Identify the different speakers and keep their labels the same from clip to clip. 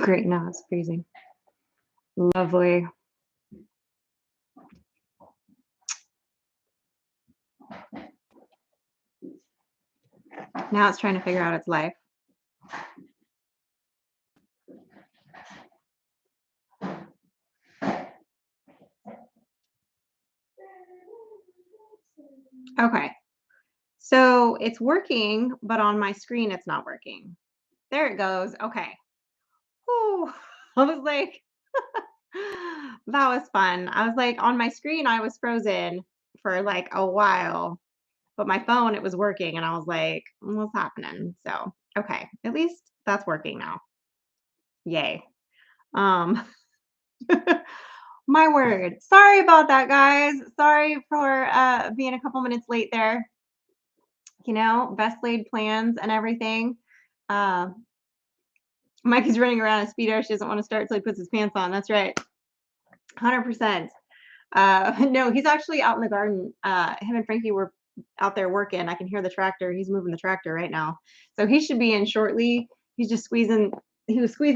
Speaker 1: great. Now it's freezing. Lovely. Now it's trying to figure out its life. Okay. So it's working, but on my screen, it's not working. There it goes. Okay. Whew. I was like, that was fun. I was like, on my screen, I was frozen for like a while, but my phone, it was working. And I was like, what's happening? So, okay. At least that's working now. Yay. Um, my word. Sorry about that, guys. Sorry for being a couple minutes late there. Best laid plans and everything. Uh, Mike is running around in Speedo. She doesn't want to start until he puts his pants on. That's right. 100%. No, he's actually out in the garden. Him and Frankie were out there working. I can hear the tractor. He's moving the tractor right now. So he should be in shortly. He was squeezing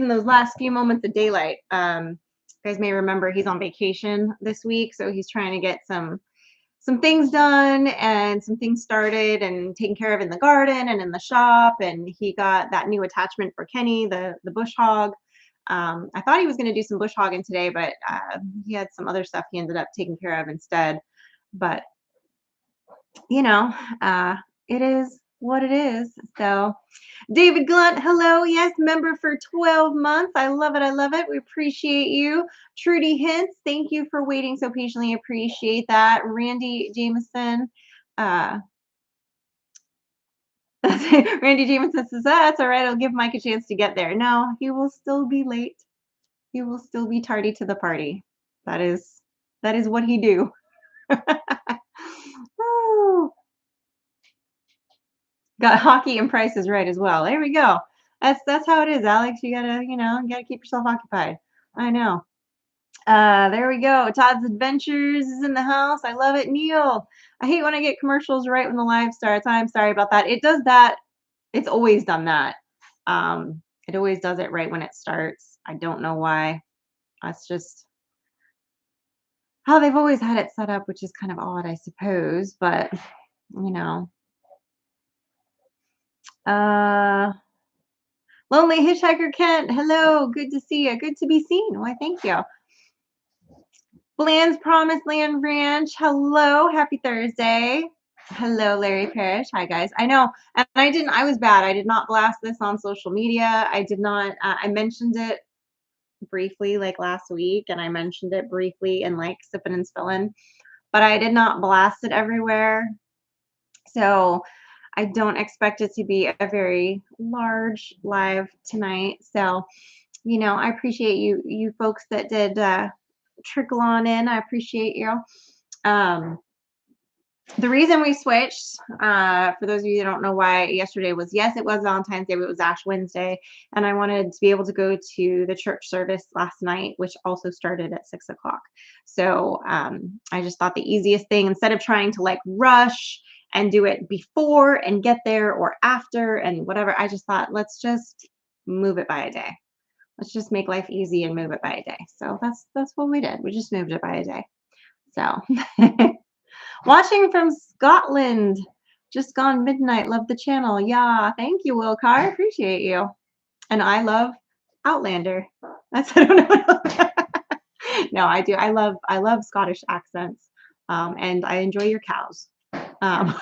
Speaker 1: those last few moments of daylight. You guys may remember he's on vacation this week. So he's trying to get some things done and some things started and taken care of in the garden and in the shop. And he got that new attachment for Kenny, the bush hog. I thought he was going to do some bush hogging today, but he had some other stuff he ended up taking care of instead. But, it is what it is. So David Glunt, hello. Yes, member for 12 months. I love it. I love it. We appreciate you. Trudy Hintz, thank you for waiting so patiently. Appreciate that. Randy Jameson. Randy Jameson says, that's all right. I'll give Mike a chance to get there. No, he will still be late. He will still be tardy to the party. That is what he do. Woo. Got hockey and Price is Right as well. There we go. That's how it is, Alex. You gotta keep yourself occupied. I know. There we go. Todd's Adventures is in the house. I love it. Neil, I hate when I get commercials right when the live starts. I'm sorry about that. It does that. It's always done that. It always does it right when it starts. I don't know why. That's just how they've always had it set up, which is kind of odd, I suppose. But, you know. Lonely Hitchhiker Kent, hello. Good to see you. Good to be seen. Why, thank you. Bland's Promised Land Ranch, hello. Happy Thursday. Hello, Larry Parrish. Hi, guys. I know. And I was bad. I did not blast this on social media. I did not, I mentioned it briefly like last week, and I mentioned it briefly in like Sippin' and Spillin', but I did not blast it everywhere. So I don't expect it to be a very large live tonight. So, I appreciate you folks that did trickle on in. I appreciate you. The reason we switched, for those of you that don't know why yesterday was, yes, it was Valentine's Day, but it was Ash Wednesday. And I wanted to be able to go to the church service last night, which also started at 6 o'clock. So I just thought the easiest thing, instead of trying to like rush and do it before and get there or after and whatever, I just thought, let's just move it by a day. Let's just make life easy and move it by a day. So that's what we did. We just moved it by a day. So watching from Scotland, just gone midnight. Love the channel. Yeah, thank you, Wilcar. Appreciate you. And I love Outlander. I don't know. No, I do. I love Scottish accents. And I enjoy your cows. I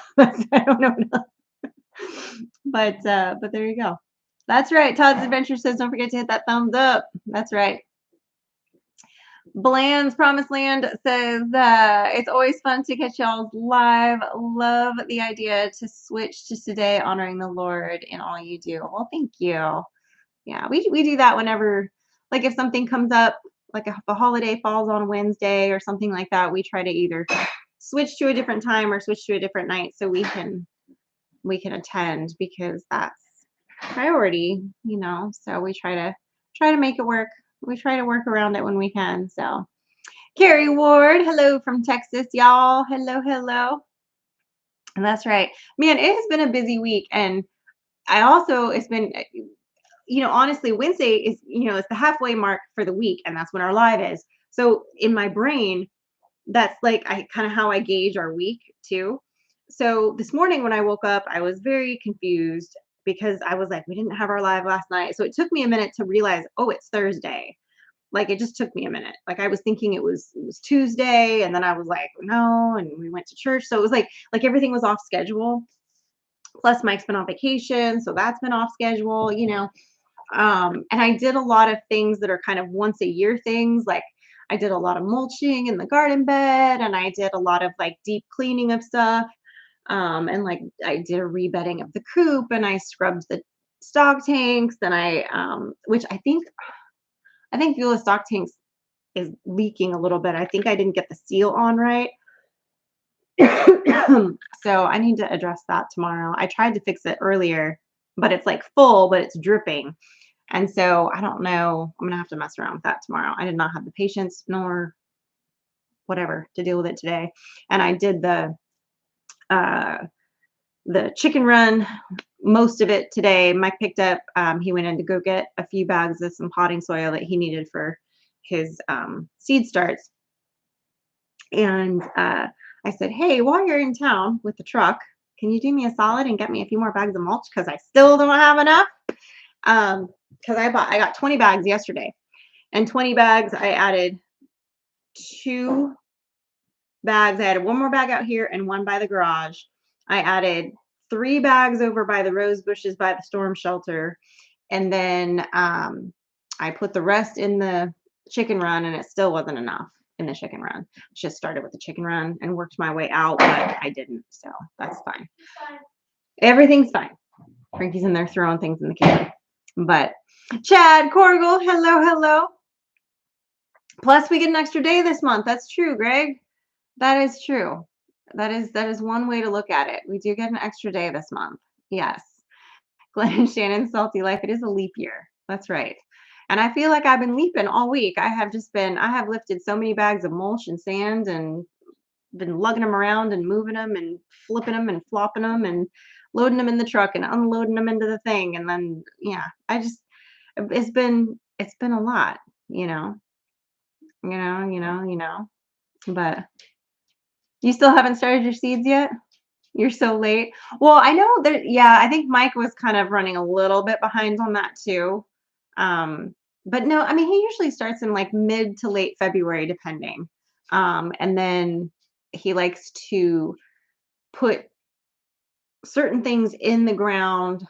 Speaker 1: don't know. But there you go. That's right. Todd's Adventure says, don't forget to hit that thumbs up. That's right. Bland's Promised Land says, it's always fun to catch y'all live. Love the idea to switch to today, honoring the Lord in all you do. Well, thank you. Yeah, we do that whenever, like if something comes up, like if a holiday falls on Wednesday or something like that, we try to either switch to a different time or switch to a different night so we can attend, because that's priority, so we try to make it work. We try to work around it when we can. So Carrie Ward, hello from Texas, y'all. Hello. And that's right, man, it has been a busy week. And it's been honestly, Wednesday is, it's the halfway mark for the week, and that's when our live is. So in my brain, that's like I kind of how I gauge our week too. So this morning when I woke up, I was very confused because I was like, we didn't have our live last night. So it took me a minute to realize, oh, it's Thursday. Like it just took me a minute. Like I was thinking it was Tuesday, and then I was like, no, and we went to church. So it was like everything was off schedule. Plus Mike's been on vacation, so that's been off schedule. And I did a lot of things that are kind of once a year things. Like I did a lot of mulching in the garden bed, and I did a lot of like deep cleaning of stuff. And like I did a rebedding of the coop, and I scrubbed the stock tanks, and which I think fuel the stock tanks is leaking a little bit. I think I didn't get the seal on right. So I need to address that tomorrow. I tried to fix it earlier, but it's like full, but it's dripping. And so I don't know. I'm gonna have to mess around with that tomorrow. I did not have the patience nor whatever to deal with it today. And I did uh the chicken run, most of it today. Mike picked up, he went in to go get a few bags of some potting soil that he needed for his seed starts. And I said, hey, while you're in town with the truck, can you do me a solid and get me a few more bags of mulch? Because I still don't have enough. Because I got 20 bags yesterday. And 20 bags, I added 2 bags. I added 1 more bag out here and 1 by the garage. I added 3 bags over by the rose bushes by the storm shelter. And then I put the rest in the chicken run, and it still wasn't enough in the chicken run. Just started with the chicken run and worked my way out, but I didn't. So that's fine. Everything's fine. Frankie's in there throwing things in the kitchen. But Chad Corgle, hello, hello. Plus, we get an extra day this month. That's true, Greg. That is true. That is one way to look at it. We do get an extra day this month. Yes. Glenn and Shannon, salty life. It is a leap year. That's right. And I feel like I've been leaping all week. I have lifted so many bags of mulch and sand and been lugging them around and moving them and flipping them and flopping them and loading them in the truck and unloading them into the thing. And then, yeah, it's been a lot, you know, but you still haven't started your seeds yet? You're so late. Well, I know that, yeah, I think Mike was kind of running a little bit behind on that too. But no, I mean, he usually starts in like mid to late February, depending. And then he likes to put certain things in the ground,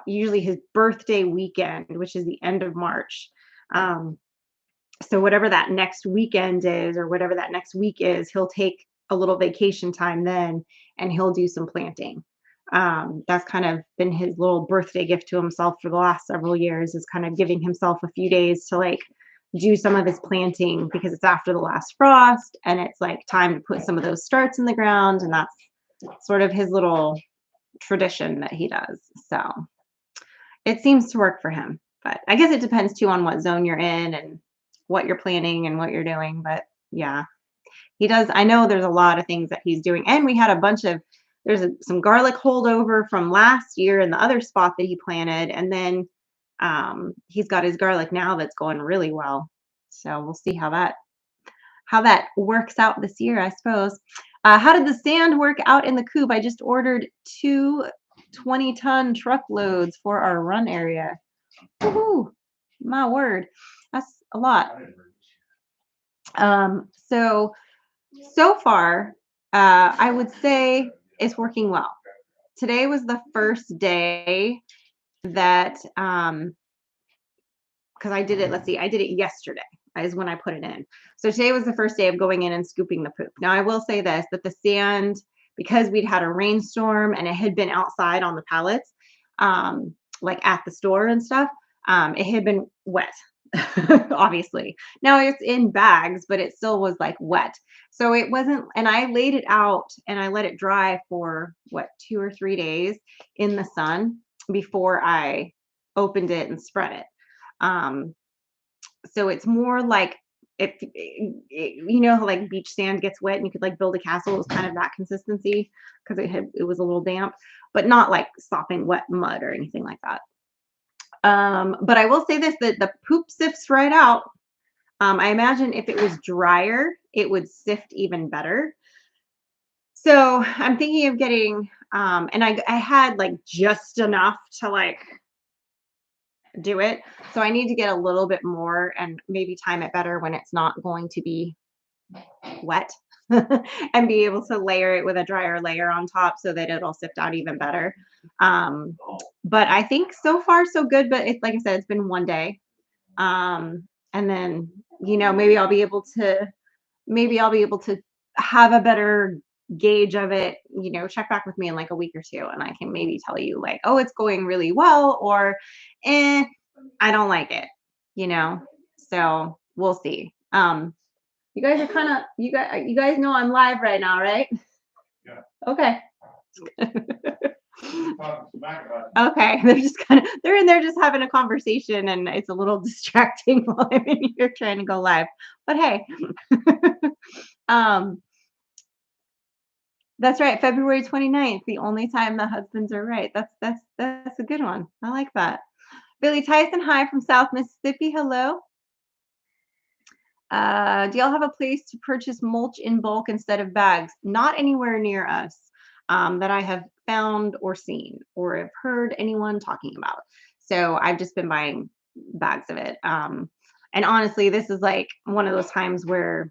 Speaker 1: usually his birthday weekend, which is the end of March. So whatever that next weekend is, or whatever that next week is, he'll take a little vacation time then, and he'll do some planting. That's kind of been his little birthday gift to himself for the last several years, is kind of giving himself a few days to like do some of his planting, because it's after the last frost and it's like time to put some of those starts in the ground. And that's sort of his little tradition that he does. So it seems to work for him, but I guess it depends too on what zone you're in and what you're planning and what you're doing. But yeah, he does. I know there's a lot of things that he's doing. And we had a bunch of, some garlic holdover from last year in the other spot that he planted. And then he's got his garlic now that's going really well. So we'll see how that works out this year, I suppose. How did the sand work out in the coop? I just ordered 2 20-ton truckloads for our run area. Woohoo! My word, that's a lot. So far, I would say it's working well. Today was the first day that, because I did it, let's see, I did it yesterday is when I put it in. So today was the first day of going in and scooping the poop. Now I will say this, that the sand, because we'd had a rainstorm and it had been outside on the pallets, like at the store and stuff, it had been wet. Obviously. Now it's in bags, but it still was like wet. So it wasn't, and I laid it out and I let it dry for 2 or 3 days in the sun before I opened it and spread it. So it's more like, if how like beach sand gets wet and you could like build a castle, it was kind of that consistency, because it was a little damp, but not like sopping wet mud or anything like that. But I will say this, that the poop sifts right out. I imagine if it was drier, it would sift even better. So I'm thinking of getting, and I had like just enough to like do it. So I need to get a little bit more and maybe time it better when it's not going to be wet and be able to layer it with a drier layer on top so that it'll sift out even better. Um, but I think so far so good. But it's like I said, it's been one day. And then, maybe I'll be able to have a better gauge of it, check back with me in like a week or two and I can maybe tell you like, oh, it's going really well or I don't like it, you know. So we'll see. You guys are kind of you guys know I'm live right now, right?
Speaker 2: Yeah.
Speaker 1: Okay.
Speaker 2: Talking smack about it.
Speaker 1: Okay, they're in there just having a conversation and it's a little distracting while I'm in here trying to go live. But hey. um that's right, February 29th, the only time the husbands are right. That's a good one. I like that. Billy Tyson, hi from South Mississippi. Hello. Do y'all have a place to purchase mulch in bulk instead of bags? Not anywhere near us that I have found or seen or have heard anyone talking about. So I've just been buying bags of it. And honestly, this is like one of those times where,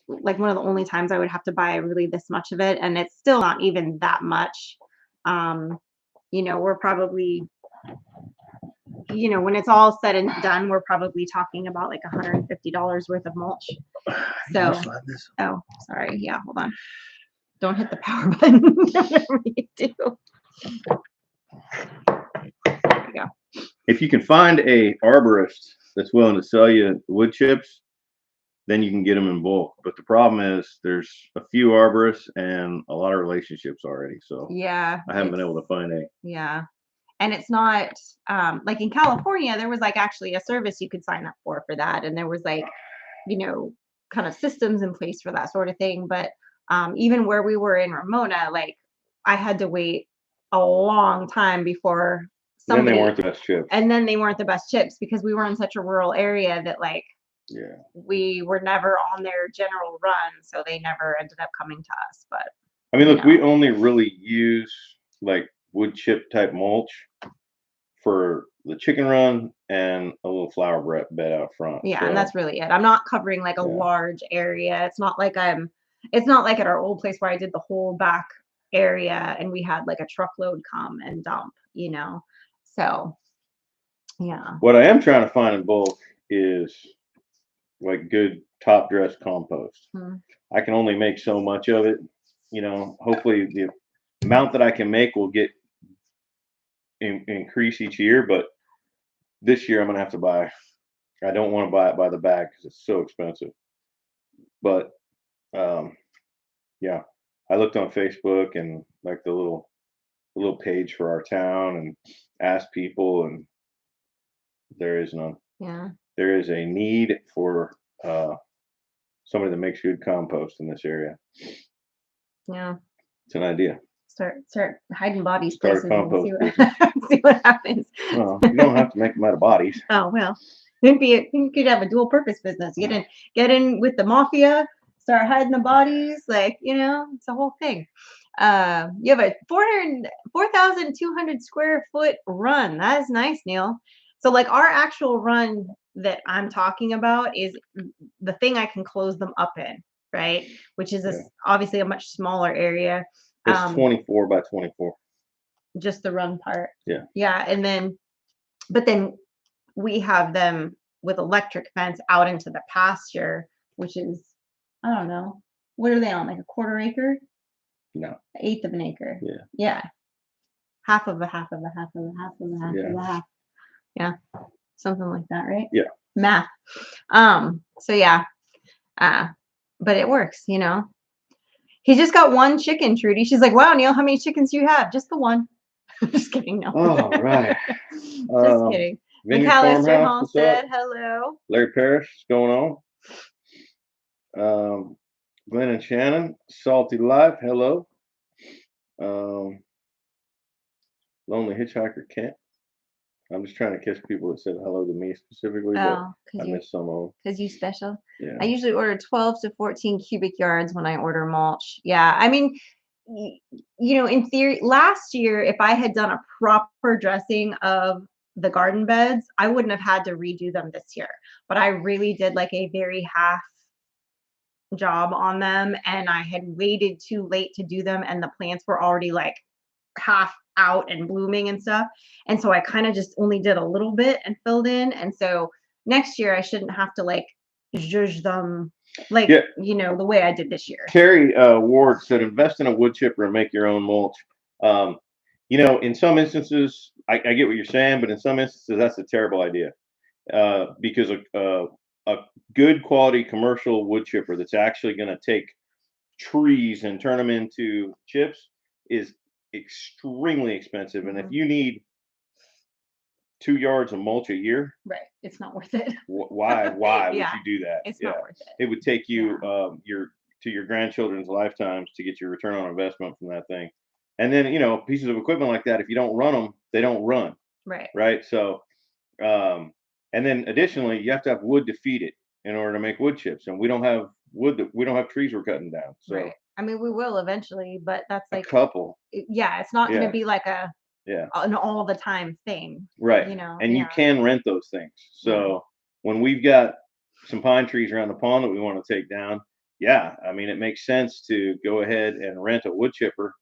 Speaker 1: like, one of the only times I would have to buy really this much of it. And it's still not even that much. We're probably, when it's all said and done, we're probably talking about like $150 worth of mulch. So, oh, sorry. Yeah, hold on. Don't hit the power button. Whatever you do. There we go.
Speaker 3: If you can find a arborist that's willing to sell you wood chips, then you can get them in bulk. But the problem is there's a few arborists and a lot of relationships already. So
Speaker 1: Yeah,
Speaker 3: I haven't been able to find a.
Speaker 1: Yeah. And it's not like in California, there was like actually a service you could sign up for that. And there was like, kind of systems in place for that sort of thing. But even where we were in Ramona, like I had to wait a long time before
Speaker 3: Then they
Speaker 1: somebody,
Speaker 3: weren't the best chips.
Speaker 1: and then they weren't the best chips because we were in such a rural area that like
Speaker 3: Yeah.
Speaker 1: we were never on their general run. So they never ended up coming to us. But
Speaker 3: I mean, look, we only really use like wood chip type mulch for the chicken run and a little flower bed out front.
Speaker 1: yeah,
Speaker 3: So,
Speaker 1: and that's really it. I'm not covering like a
Speaker 3: Yeah.
Speaker 1: large area. It's not like at our old place where I did the whole back area and we had like a truckload come and dump, So yeah.
Speaker 3: what I am trying to find in bulk is like good top dress compost.
Speaker 1: Hmm.
Speaker 3: I can only make so much of it. Hopefully the amount that I can make will get increase each year, but this year I'm gonna have to buy. I don't want to buy it by the bag because it's so expensive. But yeah, I looked on Facebook and like the little page for our town and asked people, and there is none.
Speaker 1: Yeah.
Speaker 3: There is a need for somebody that makes good compost in this area.
Speaker 1: Yeah.
Speaker 3: It's an idea.
Speaker 1: Start hiding bodies
Speaker 3: Start a
Speaker 1: places and
Speaker 3: compost
Speaker 1: see what happens.
Speaker 3: Well, you don't have to make them out of bodies.
Speaker 1: Oh well. You could have a dual purpose business. Get in with the mafia, start hiding the bodies, like, it's a whole thing. You have a 4,200 square foot run. That is nice, Neil. So like our actual run that I'm talking about is the thing I can close them up in, right? Which is obviously a much smaller area.
Speaker 3: It's 24 by 24.
Speaker 1: Just the run part.
Speaker 3: Yeah.
Speaker 1: Yeah. But then we have them with electric fence out into the pasture, which is, I don't know, what are they on? Like a quarter acre?
Speaker 3: No.
Speaker 1: An eighth of an acre.
Speaker 3: Yeah.
Speaker 1: Yeah. Half of a half of a half of a half of a half of a half. Yeah. Something like that, right?
Speaker 3: Yeah.
Speaker 1: Math. So yeah. But it works, He just got one chicken, Trudy. She's like, wow, Neil, how many chickens do you have? Just the one. Just kidding. No.
Speaker 3: Oh, right.
Speaker 1: Just kidding.
Speaker 3: Vineyard
Speaker 1: McAllister
Speaker 3: Farmhouse,
Speaker 1: Homestead, hello.
Speaker 3: Larry Parrish, what's going on? Glenn and Shannon, Salty Life, hello. Lonely Hitchhiker Kent. I'm just trying to catch people that said hello to me specifically, but
Speaker 1: Oh,
Speaker 3: I missed some of
Speaker 1: because you special.
Speaker 3: them.
Speaker 1: I
Speaker 3: Yeah.
Speaker 1: usually order 12 to 14 cubic yards when I order mulch. Yeah, I mean, y- in theory, last year, if I had done a proper dressing of the garden beds, I wouldn't have had to redo them this year. But I really did like a very half job on them, and I had waited too late to do them, and the plants were already like half out and blooming and stuff. And so I kind of just only did a little bit and filled in. And so next year I shouldn't have to like zhuzh them like,
Speaker 3: Yeah.
Speaker 1: the way I did this year.
Speaker 3: Terry Ward said, invest in a wood chipper and make your own mulch. Um, in some instances, I get what you're saying, but in some instances, that's a terrible idea because a good quality commercial wood chipper that's actually going to take trees and turn them into chips is extremely expensive. And if
Speaker 1: Mhm.
Speaker 3: you need 2 yards of mulch a year,
Speaker 1: Right. It's not worth it.
Speaker 3: why would
Speaker 1: Yeah.
Speaker 3: you do that?
Speaker 1: It's
Speaker 3: Yeah,
Speaker 1: not worth it.
Speaker 3: it would take you your grandchildren's lifetimes to get your return on investment from that thing. And then pieces of equipment like that, if you don't run them, they don't run,
Speaker 1: Right.
Speaker 3: right? So and then additionally, you have to have wood to feed it in order to make wood chips, and we don't have wood, we don't have trees we're cutting down. So
Speaker 1: Right. I mean, we will eventually, but that's
Speaker 3: a
Speaker 1: like,
Speaker 3: couple,
Speaker 1: yeah, it's not going to
Speaker 3: yeah,
Speaker 1: be like
Speaker 3: yeah,
Speaker 1: an all the time thing,
Speaker 3: right. And you
Speaker 1: Yeah.
Speaker 3: can rent those things. So when we've got some pine trees around the pond that we want to take down, yeah, I mean, it makes sense to go ahead and rent a wood chipper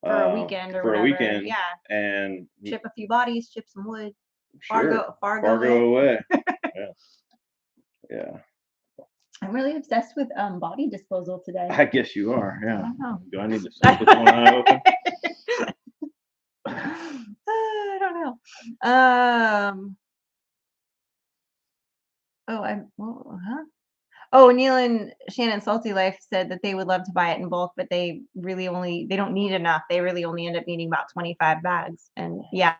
Speaker 1: For a weekend or
Speaker 3: for a
Speaker 1: whatever.
Speaker 3: weekend,
Speaker 1: Yeah.
Speaker 3: and
Speaker 1: Chip a few bodies, chip some wood.
Speaker 3: sure,
Speaker 1: Fargo
Speaker 3: away. Yeah, yeah.
Speaker 1: I'm really obsessed with body disposal today.
Speaker 3: I guess you are.
Speaker 1: I
Speaker 3: Yeah.
Speaker 1: don't know.
Speaker 3: Do I need to sleep with one eye open?
Speaker 1: I don't know. Huh? Oh, Neil and Shannon Salty Life said that they would love to buy it in bulk, but they don't need enough. They really only end up needing about 25 bags. And yeah,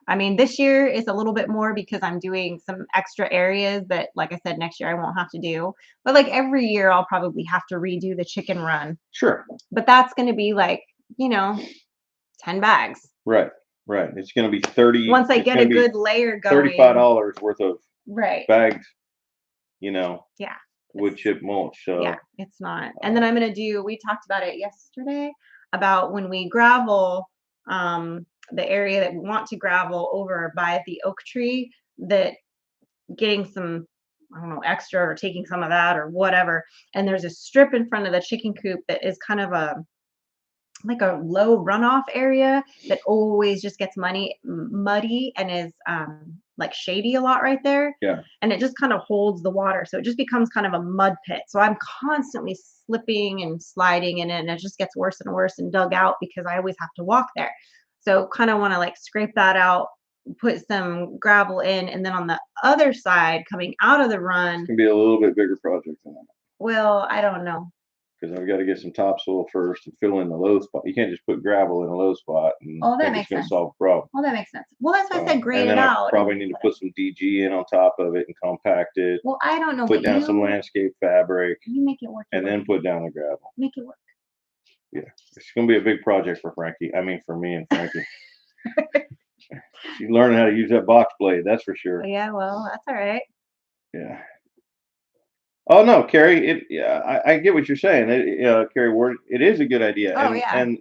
Speaker 1: I mean, this year is a little bit more because I'm doing some extra areas that, like I said, next year I won't have to do. But like every year, I'll probably have to redo the chicken run.
Speaker 3: Sure.
Speaker 1: But that's going to be like, 10 bags.
Speaker 3: Right. Right. It's going to be 30.
Speaker 1: Once I
Speaker 3: it's
Speaker 1: get
Speaker 3: gonna
Speaker 1: a
Speaker 3: be
Speaker 1: good layer going.
Speaker 3: $35 worth of
Speaker 1: Right.
Speaker 3: bags,
Speaker 1: Yeah.
Speaker 3: wood chip mulch. So
Speaker 1: Yeah, it's not. And then I'm going to we talked about it yesterday about when we gravel, the area that we want to gravel over by the oak tree, that getting some, I don't know, extra or taking some of that or whatever. And there's a strip in front of the chicken coop that is kind of like a low runoff area that always just gets muddy and is like shady a lot right there.
Speaker 3: yeah.
Speaker 1: And it just kind of holds the water. So it just becomes kind of a mud pit. So I'm constantly slipping and sliding in it, and it just gets worse and worse and dug out because I always have to walk there. So kind of want to like scrape that out, put some gravel in, and then on the other side coming out of the run,
Speaker 3: It's going to be a little bit bigger project than that.
Speaker 1: well, I don't know.
Speaker 3: Because I've got to get some topsoil first and fill in the low spot. You can't just put gravel in a low spot and
Speaker 1: Oh, that
Speaker 3: think
Speaker 1: makes
Speaker 3: it's going to
Speaker 1: sense.
Speaker 3: solve the problem.
Speaker 1: Well, that makes sense. Well, that's why I said grade
Speaker 3: and then
Speaker 1: it
Speaker 3: I
Speaker 1: out.
Speaker 3: probably need to put some DG in on top of it and compact it.
Speaker 1: Well, I don't know.
Speaker 3: Put
Speaker 1: But
Speaker 3: down some landscape fabric
Speaker 1: you make it work.
Speaker 3: and then put down the gravel.
Speaker 1: Make it work.
Speaker 3: Yeah, it's going to be a big project for Frankie. I mean, for me and Frankie. She's learning how to use that box blade. That's for sure.
Speaker 1: Yeah, well, that's all right.
Speaker 3: Yeah. Oh no, Carrie. I get what you're saying. Carrie Ward, it is a good idea.
Speaker 1: Oh,
Speaker 3: and
Speaker 1: yeah.
Speaker 3: and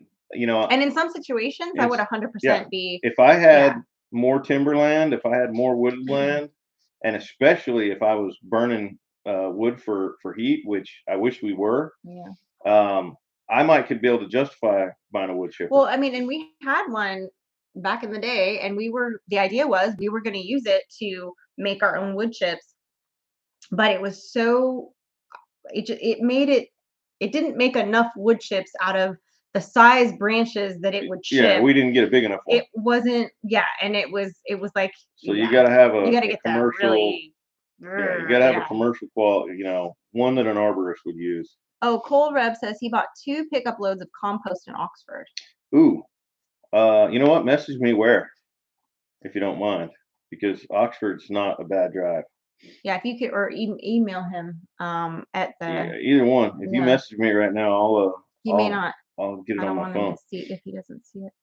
Speaker 1: And in some situations, I would 100%
Speaker 3: yeah.
Speaker 1: be.
Speaker 3: If I had more timberland, if I had more woodland, and especially if I was burning wood for heat, which I wish we were,
Speaker 1: Yeah.
Speaker 3: I could be able to justify buying a wood chipper.
Speaker 1: Well, I mean, and we had one back in the day, and the idea was we were going to use it to make our own wood chips, but it was it didn't make enough wood chips out of the size branches that it would chip.
Speaker 3: Yeah, we didn't get a big enough one.
Speaker 1: It wasn't, and it was like.
Speaker 3: So you got to have
Speaker 1: you got to
Speaker 3: a
Speaker 1: get
Speaker 3: commercial.
Speaker 1: that really.
Speaker 3: Yeah, you got to have a commercial quality, one that an arborist would use.
Speaker 1: Oh, Cole Reb says he bought 2 pickup loads of compost in Oxford.
Speaker 3: Ooh, you know what? Message me where, if you don't mind, because Oxford's not a bad drive.
Speaker 1: Yeah, if you could, or email him at the.
Speaker 3: Yeah, either one. If you message me right now,
Speaker 1: he may not.
Speaker 3: I'll get it on my phone.
Speaker 1: See if he doesn't see it.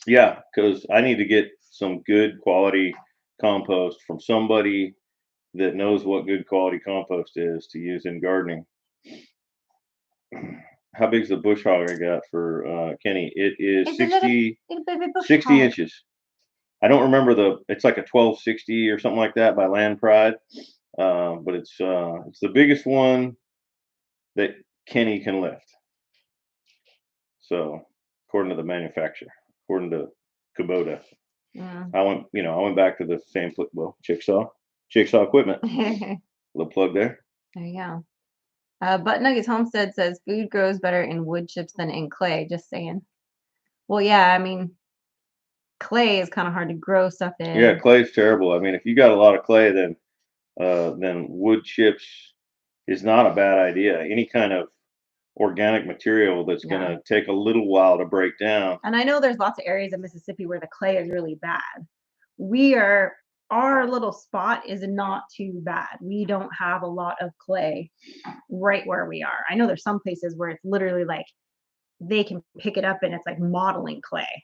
Speaker 3: Yeah, because I need to get some good quality compost from somebody that knows what good quality compost is to use in gardening. How big's the bush hog I got for Kenny? It is
Speaker 1: It's a little
Speaker 3: 60,
Speaker 1: little baby bush
Speaker 3: 60
Speaker 1: hog.
Speaker 3: inches. I don't remember it's like a 1260 or something like that by Land Pride. But it's the biggest one that Kenny can lift. So according to the manufacturer, according to Kubota,
Speaker 1: Mm.
Speaker 3: I went back to the same, Jigsaw Equipment,
Speaker 1: There
Speaker 3: little plug there.
Speaker 1: you go. Butt Nuggets Homestead says food grows better in wood chips than in clay. Just saying. Well, yeah, I mean, clay is kind of hard to grow stuff
Speaker 3: Yeah,
Speaker 1: in.
Speaker 3: clay's terrible. I mean, if you got a lot of clay, then wood chips is not a bad idea. Any kind of organic material that's
Speaker 1: Yeah.
Speaker 3: gonna take a little while to break down.
Speaker 1: And I know there's lots of areas of Mississippi where the clay is really bad. Our little spot is not too bad. We don't have a lot of clay right where we are. I know there's some places where it's literally like they can pick it up and it's like modeling clay.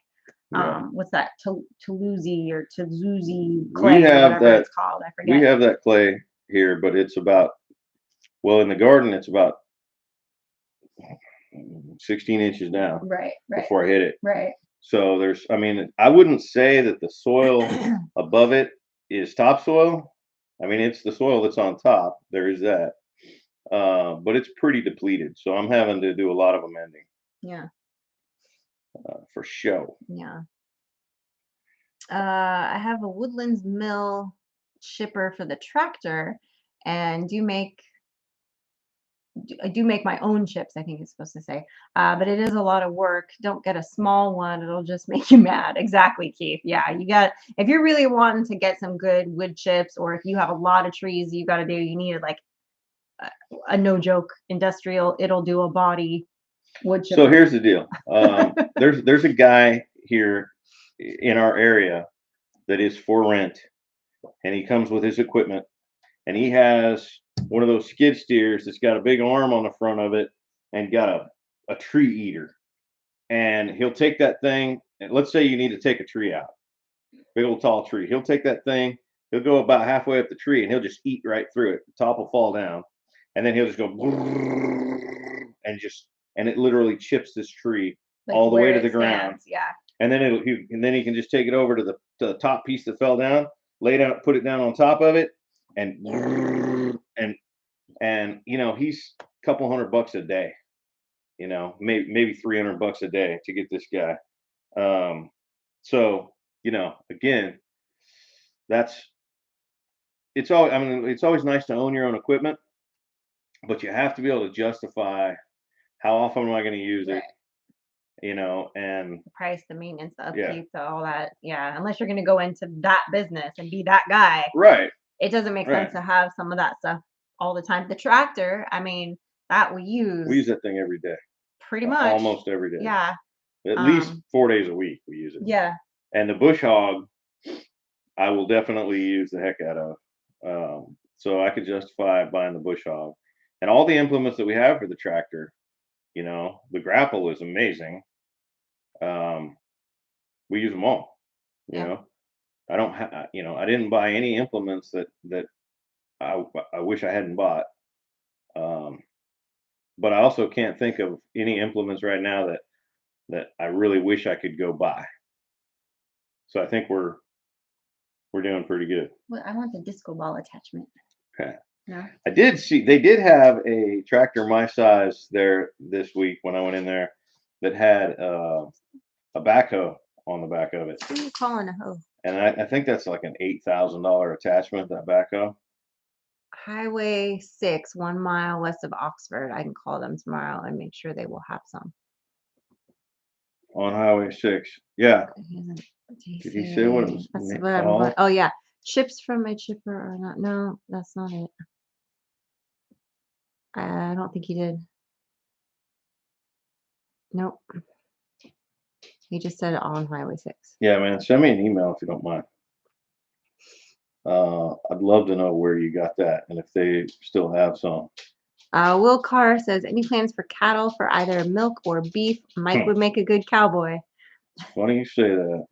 Speaker 3: Yeah.
Speaker 1: What's that? Toulouse or Toulouse
Speaker 3: We
Speaker 1: clay or
Speaker 3: have
Speaker 1: whatever
Speaker 3: that
Speaker 1: it's called. I
Speaker 3: we
Speaker 1: forget.
Speaker 3: have that clay here, but it's about, well, in the garden it's about 16 inches down
Speaker 1: Right, right,
Speaker 3: before I hit it.
Speaker 1: right.
Speaker 3: So I mean, I wouldn't say that the soil above it is topsoil. I mean, it's the soil that's on top. There is that. But it's pretty depleted. So I'm having to do a lot of amending
Speaker 1: Yeah,
Speaker 3: for show.
Speaker 1: yeah. I have a Woodlands Mill chipper for the tractor, and I do make my own chips, I think it's supposed to say. But it is a lot of work. Don't get a small one, it'll just make you mad. Exactly, Keith. Yeah, if you're really wanting to get some good wood chips, or if you have a lot of trees you got to do, you need like a no joke industrial, it'll do a body wood
Speaker 3: So
Speaker 1: chipper.
Speaker 3: here's the deal. There's a guy here in our area that is for rent, and he comes with his equipment, and he has one of those skid steers that's got a big arm on the front of it and got a tree eater. And he'll take that thing, and let's say you need to take a tree out, big old tall tree. He'll take that thing, he'll go about halfway up the tree, and he'll just eat right through it. The top will fall down, and then he'll just go and it literally chips this tree
Speaker 1: Like
Speaker 3: all the way
Speaker 1: where
Speaker 3: to the
Speaker 1: it
Speaker 3: ground.
Speaker 1: stands, yeah.
Speaker 3: And then he can just take it over to the top piece that fell down, lay down, put it down on top of it, and he's a couple $100 a day. Maybe $300 a day to get this guy. So again, that's it's all. I mean, it's always nice to own your own equipment, but you have to be able to justify how often am I going to use
Speaker 1: Right.
Speaker 3: it. And
Speaker 1: The price, the maintenance, the
Speaker 3: yeah,
Speaker 1: upkeep, all that. Yeah, unless you're going to go into that business and be that guy,
Speaker 3: right,
Speaker 1: it doesn't make
Speaker 3: right.
Speaker 1: sense to have some of that stuff all the time. The tractor, I mean, that we
Speaker 3: We use
Speaker 1: use
Speaker 3: that thing every day,
Speaker 1: pretty much.
Speaker 3: almost every day,
Speaker 1: Yeah.
Speaker 3: at least 4 days a week. We use it.
Speaker 1: Yeah.
Speaker 3: And the bush hog, I will definitely use the heck out of. So I could justify buying the bush hog, and all the implements that we have for the tractor. The grapple is amazing. We use them all. You
Speaker 1: Yeah.
Speaker 3: know, I don't I didn't buy any implements that I wish I hadn't bought. Um, but I also can't think of any implements right now that I really wish I could go buy. So I think we're doing pretty good.
Speaker 1: Well, I want the disco ball attachment.
Speaker 3: Okay.
Speaker 1: No.
Speaker 3: I did see they did have a tractor my size there this week when I went in there that had a backhoe on the back of it.
Speaker 1: Who are you calling a hoe?
Speaker 3: And I think that's like an $8,000 attachment, that backhoe.
Speaker 1: Highway 6, 1 mile west of Oxford. I can call them tomorrow and make sure they will have some.
Speaker 3: On Highway 6. Yeah.
Speaker 1: Did
Speaker 3: he say what it was
Speaker 1: That's what I'm
Speaker 3: called?
Speaker 1: going. Oh yeah, chips from my chipper are not. No, that's not it. I don't think he did. Nope. He just said on Highway 6.
Speaker 3: Yeah, man. Send me an email if you don't mind. I'd love to know where you got that and if they still have some.
Speaker 1: Will Carr says, any plans for cattle for either milk or beef? Mike would make a good cowboy.
Speaker 3: It's funny you say that.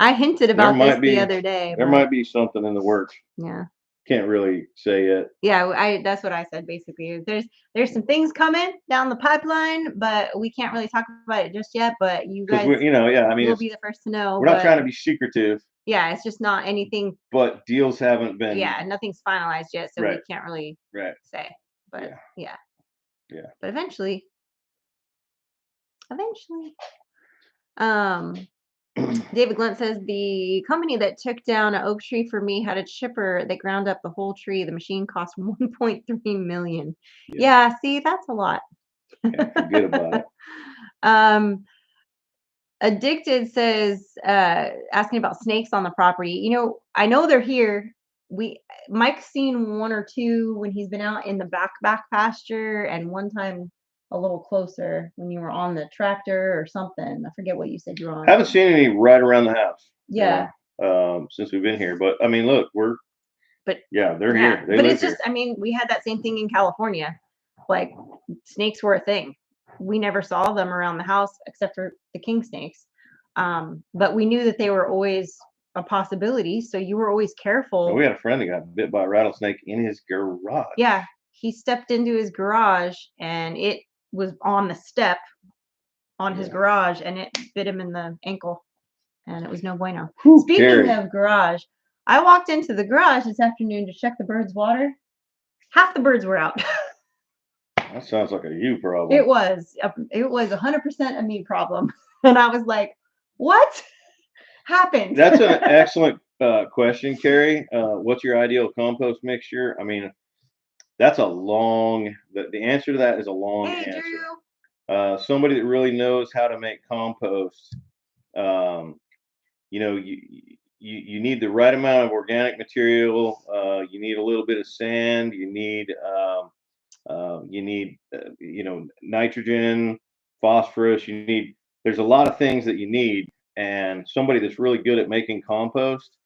Speaker 1: I hinted
Speaker 3: There
Speaker 1: about this
Speaker 3: might
Speaker 1: the
Speaker 3: be
Speaker 1: other day,
Speaker 3: there
Speaker 1: but
Speaker 3: might be something in the works.
Speaker 1: yeah.
Speaker 3: Can't really say yet.
Speaker 1: Yeah, I that's what I said basically. There's some things coming down the pipeline, but we can't really talk about it just yet, but you
Speaker 3: Because
Speaker 1: guys
Speaker 3: yeah, I mean,
Speaker 1: will be the first to know,
Speaker 3: we're not
Speaker 1: but
Speaker 3: trying to be secretive,
Speaker 1: yeah, it's just not anything.
Speaker 3: but deals haven't been
Speaker 1: Yeah, nothing's finalized yet, so we
Speaker 3: right,
Speaker 1: can't really
Speaker 3: right.
Speaker 1: say. But
Speaker 3: Yeah,
Speaker 1: yeah,
Speaker 3: yeah.
Speaker 1: but eventually. Um, David Glunt says the company that took down an oak tree for me had a chipper that ground up the whole tree. The machine cost 1.3 million.
Speaker 3: Yeah,
Speaker 1: Yeah, see, that's a lot.
Speaker 3: yeah. Forget about it.
Speaker 1: um, Addicted says, asking about snakes on the property. I know they're here. We Mike's seen one or two when he's been out in the back pasture, and one time a little closer when you were on the tractor or something. I forget what you said you were on.
Speaker 3: Haven't seen any right around the house.
Speaker 1: Yeah,
Speaker 3: Since we've been here. But I mean, look,
Speaker 1: but
Speaker 3: they're
Speaker 1: yeah,
Speaker 3: here. They
Speaker 1: but
Speaker 3: live
Speaker 1: it's just,
Speaker 3: here.
Speaker 1: I mean, we had that same thing in California. Like snakes were a thing. We never saw them around the house except for the king snakes. But we knew that they were always a possibility, so you were always
Speaker 3: And
Speaker 1: careful.
Speaker 3: we had a friend that got bit by a rattlesnake in his garage.
Speaker 1: Yeah, he stepped into his garage and it was on the step on his
Speaker 3: Yeah.
Speaker 1: garage and it bit him in the ankle and it was no bueno.
Speaker 3: Whew,
Speaker 1: Speaking
Speaker 3: Carrie.
Speaker 1: of garage, I walked into the garage this afternoon to check the birds' water. Half the birds were out.
Speaker 3: That sounds like a you problem.
Speaker 1: It was 100% a me problem. And I was like, what happened?
Speaker 3: That's an excellent question, Carrie. What's your ideal compost mixture? I mean, that's a long. The answer to that is a long
Speaker 1: Hey,
Speaker 3: answer.
Speaker 1: Drew.
Speaker 3: Somebody that really knows how to make compost. Um, you need the right amount of organic material. You need a little bit of sand. You need nitrogen, phosphorus. There's a lot of things that you need, and somebody that's really good at making compost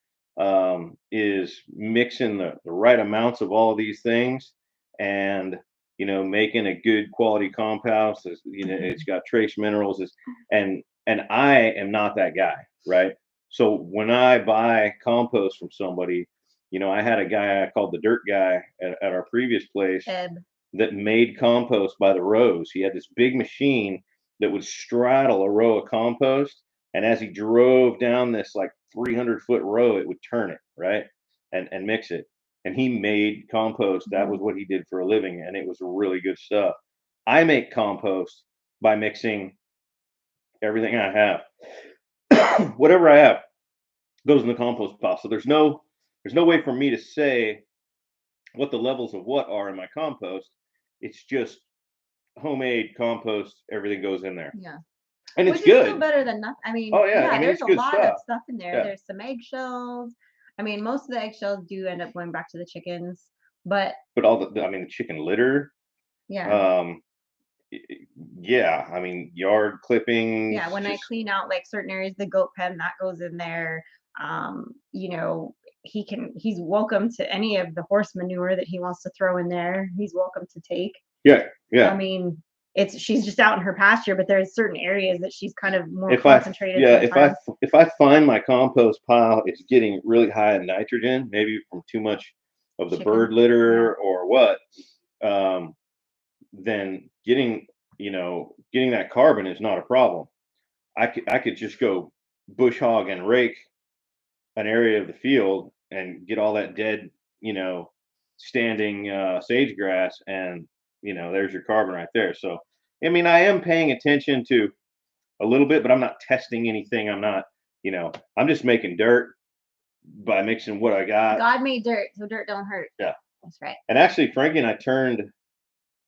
Speaker 3: is mixing the right amounts of all of these things, and making a good quality compost. It's got trace minerals. And I am not that guy, right? So when I buy compost from somebody, I had a guy I called the dirt guy at our previous place
Speaker 1: Eb.
Speaker 3: that made compost by the rows. He had this big machine that would straddle a row of compost, and as he drove down this like 300-foot row, it would turn it right and mix it. And he made compost. That was what he did for a living, and it was really good stuff. I make compost by mixing everything I have. Whatever I have goes in the compost pile. So there's no way for me to say what the levels of what are in my compost. It's just homemade compost. Everything goes in there,
Speaker 1: Yeah.
Speaker 3: and
Speaker 1: Which
Speaker 3: it's
Speaker 1: is still
Speaker 3: good.
Speaker 1: better than nothing. I mean,
Speaker 3: Oh yeah, I mean
Speaker 1: there's
Speaker 3: it's
Speaker 1: a
Speaker 3: good
Speaker 1: lot
Speaker 3: stuff.
Speaker 1: of stuff in there.
Speaker 3: Yeah.
Speaker 1: There's some eggshells. I mean, most of the eggshells do end up going back to the chickens, but
Speaker 3: But all the chicken litter.
Speaker 1: yeah.
Speaker 3: Um, yeah, I mean yard clippings.
Speaker 1: Yeah, when I clean out like certain areas, the goat pen that goes in there. Um, you know, he's welcome to any of the horse manure that he wants to throw in there. He's welcome to take.
Speaker 3: Yeah,
Speaker 1: I
Speaker 3: yeah.
Speaker 1: mean, she's just out in her pasture, but there's certain areas that she's kind of more
Speaker 3: If I
Speaker 1: concentrated
Speaker 3: yeah
Speaker 1: sometimes.
Speaker 3: if I find my compost pile is getting really high in nitrogen, maybe from too much of the
Speaker 1: Chicken,
Speaker 3: bird litter or what, um, then getting that carbon is not a problem. I could just go bush hog and rake an area of the field and get all that dead, standing sage grass, and there's your carbon right there. So I mean, I am paying attention to a little bit, but I'm not testing anything. I'm not, I'm just making dirt by mixing what I got.
Speaker 1: God made dirt, so dirt don't hurt.
Speaker 3: Yeah.
Speaker 1: That's right.
Speaker 3: And actually, Frankie and I turned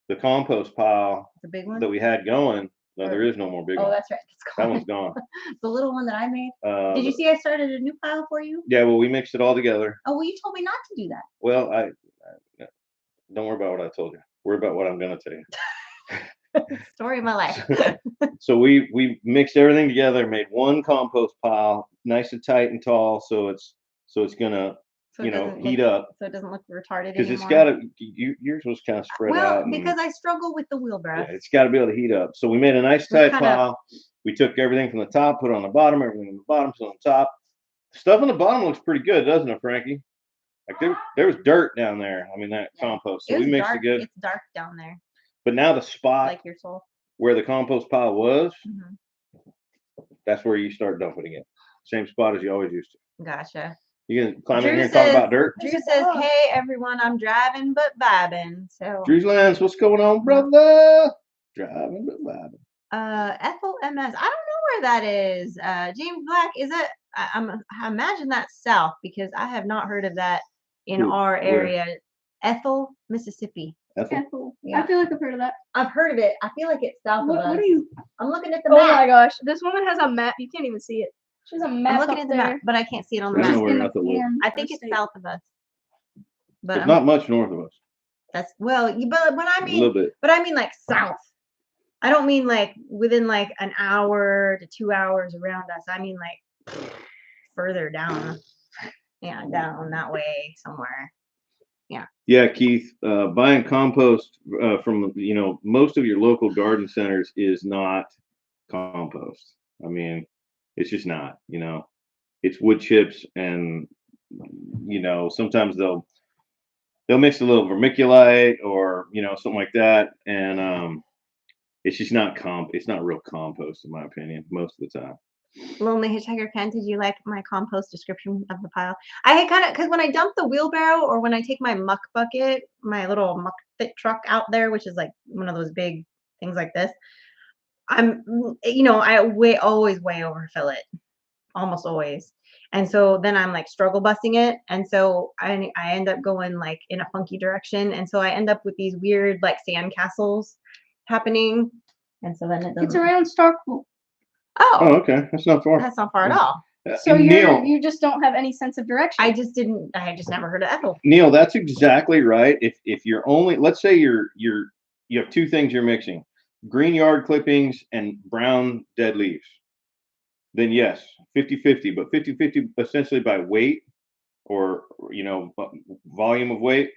Speaker 3: the compost pile
Speaker 1: The big one.
Speaker 3: that we had going. No, there is no more big
Speaker 1: Oh,
Speaker 3: one.
Speaker 1: that's right. It's
Speaker 3: That
Speaker 1: gone.
Speaker 3: one's gone.
Speaker 1: The little one that I made. Did you see I started a new pile for you?
Speaker 3: Yeah, well, we mixed it all together.
Speaker 1: Oh, well, you told me not to do that.
Speaker 3: Well, I don't worry about what I told you. Worry about what I'm going to tell you.
Speaker 1: Story of my life.
Speaker 3: So we mixed everything together, made one compost pile, nice and tight and tall, so it's gonna
Speaker 1: So it doesn't
Speaker 3: heat
Speaker 1: look,
Speaker 3: up,
Speaker 1: so it doesn't look retarded
Speaker 3: because
Speaker 1: anymore.
Speaker 3: it's gotta yours was kind of spread out.
Speaker 1: Well, because I struggle with the wheelbarrow.
Speaker 3: Yeah, it's got to be able to heat up. So we made a nice
Speaker 1: We're
Speaker 3: tight
Speaker 1: kinda-
Speaker 3: pile, We took everything from the top, put it on the bottom, everything on the bottom, put it on the top. Stuff on the bottom looks pretty good, doesn't it, Frankie? Like there was dirt down there. I mean, that compost. So we mixed
Speaker 1: dark.
Speaker 3: it good.
Speaker 1: It's dark down there.
Speaker 3: But now the spot
Speaker 1: Like your soul.
Speaker 3: where the compost pile was,
Speaker 1: Mm-hmm.
Speaker 3: that's where you start dumping it. Same spot as you always used to.
Speaker 1: Gotcha.
Speaker 3: You can climb in here and talk about dirt.
Speaker 1: Drew says, "Hey everyone, I'm driving but vibing." So
Speaker 3: Drew's Lands, what's going on, brother? Driving but vibing.
Speaker 1: Ethel MS. I don't know where that is. James Black, is it? I imagine that's south because I have not heard of that in our area. Where? Ethel, Mississippi.
Speaker 4: Ethel. Yeah. I feel like I've heard of that.
Speaker 1: I've heard of it. I feel like it's south of us.
Speaker 4: What are you?
Speaker 1: I'm looking at the map.
Speaker 4: Oh my gosh, this woman has a map. You can't even see it. She has a map.
Speaker 1: I'm looking at the map, but I can't see it on the map. I think it's south of us.
Speaker 3: But it's not much north of us.
Speaker 1: That's but when I mean,
Speaker 3: a little bit.
Speaker 1: But I mean like south. I don't mean like within like an hour to 2 hours around us. I mean like further down. Yeah, down that way somewhere. Yeah.
Speaker 3: Yeah, Keith. Buying compost from most of your local garden centers is not compost. I mean, it's just not. It's wood chips, and sometimes they'll mix a little vermiculite or something like that, and it's just not it's not real compost in my opinion most of the time.
Speaker 1: Lonely Hitchhiker Ken, did you like my compost description of the pile? I had kind of, because when I dump the wheelbarrow or when I take my muck bucket, my little muck fit truck out there, which is like one of those big things like this, I always way overfill it, almost always. And so then I'm like struggle busting it. And so I end up going like in a funky direction. And so I end up with these weird like sand castles happening. And so then it doesn't.
Speaker 4: It's around Starkville.
Speaker 1: Oh,
Speaker 3: okay. That's not far.
Speaker 1: That's not far at all.
Speaker 4: So you just don't have any sense of direction.
Speaker 1: I just never heard of Ethel.
Speaker 3: Neil, that's exactly right. If you're only, let's say you have two things you're mixing, green yard clippings and brown dead leaves, then yes, 50-50, but 50-50 essentially by weight or volume of weight.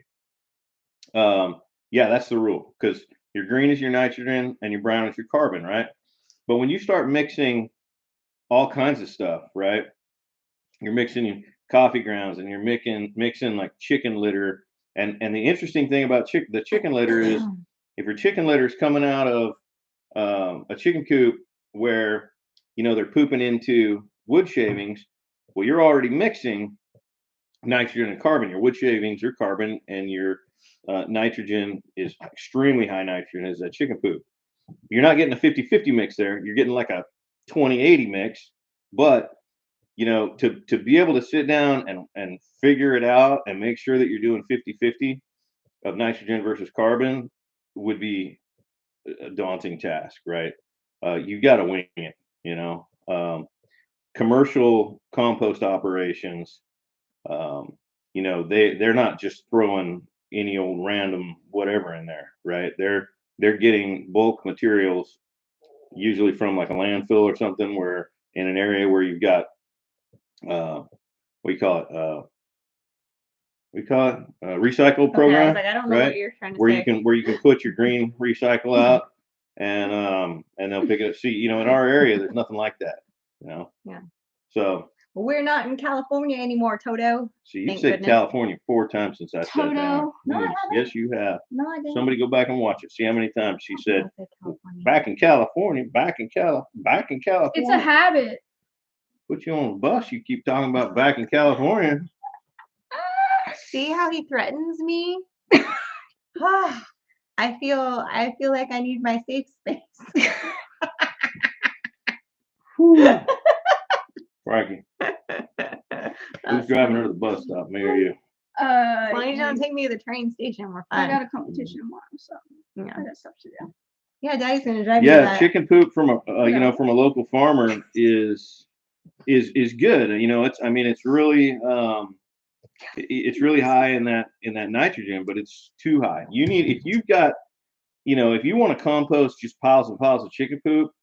Speaker 3: Yeah, that's the rule, because your green is your nitrogen and your brown is your carbon, right? But when you start mixing all kinds of stuff, right? You're mixing coffee grounds and you're mixing like chicken litter. And the interesting thing about the chicken litter is if your chicken litter is coming out of a chicken coop where, they're pooping into wood shavings, well, you're already mixing nitrogen and carbon. Your wood shavings are carbon and your nitrogen is extremely high nitrogen as that chicken poop. You're not getting a 50-50 mix there. You're getting like a 20-80 mix, but to be able to sit down and figure it out and make sure that you're doing 50-50 of nitrogen versus carbon would be a daunting task, right? You got to wing it, commercial compost operations, they're not just throwing any old random whatever in there, right? They're getting bulk materials, usually from like a landfill or something, where in an area where you've got recycle program,
Speaker 1: I don't know
Speaker 3: right?
Speaker 1: what you're trying to
Speaker 3: where
Speaker 1: say.
Speaker 3: you can put your green recycle out, and they'll pick it up. See, in our area, there's nothing like that,
Speaker 1: Yeah.
Speaker 3: So.
Speaker 1: Well, we're not in California anymore, Toto.
Speaker 3: So you said California 4 times since I said that.
Speaker 1: No, I haven't.
Speaker 3: Yes, you have.
Speaker 1: No, I didn't.
Speaker 3: Somebody go back and watch it. See how many times she said back in California, back in California.
Speaker 4: It's a habit.
Speaker 3: Put you on the bus. You keep talking about back in California.
Speaker 1: See how he threatens me? I feel like I need my safe space.
Speaker 3: Frankie. Who's driving her to the bus stop, me or you?
Speaker 1: As long as you don't take me to the train station, we're fine.
Speaker 4: I got a competition tomorrow, so
Speaker 1: yeah.
Speaker 4: I got stuff to do.
Speaker 1: Yeah, Daddy's gonna drive you.
Speaker 3: Yeah, chicken poop from a from a local farmer is good. It's really high in that nitrogen, but it's too high. If you want to compost just piles and piles of chicken poop,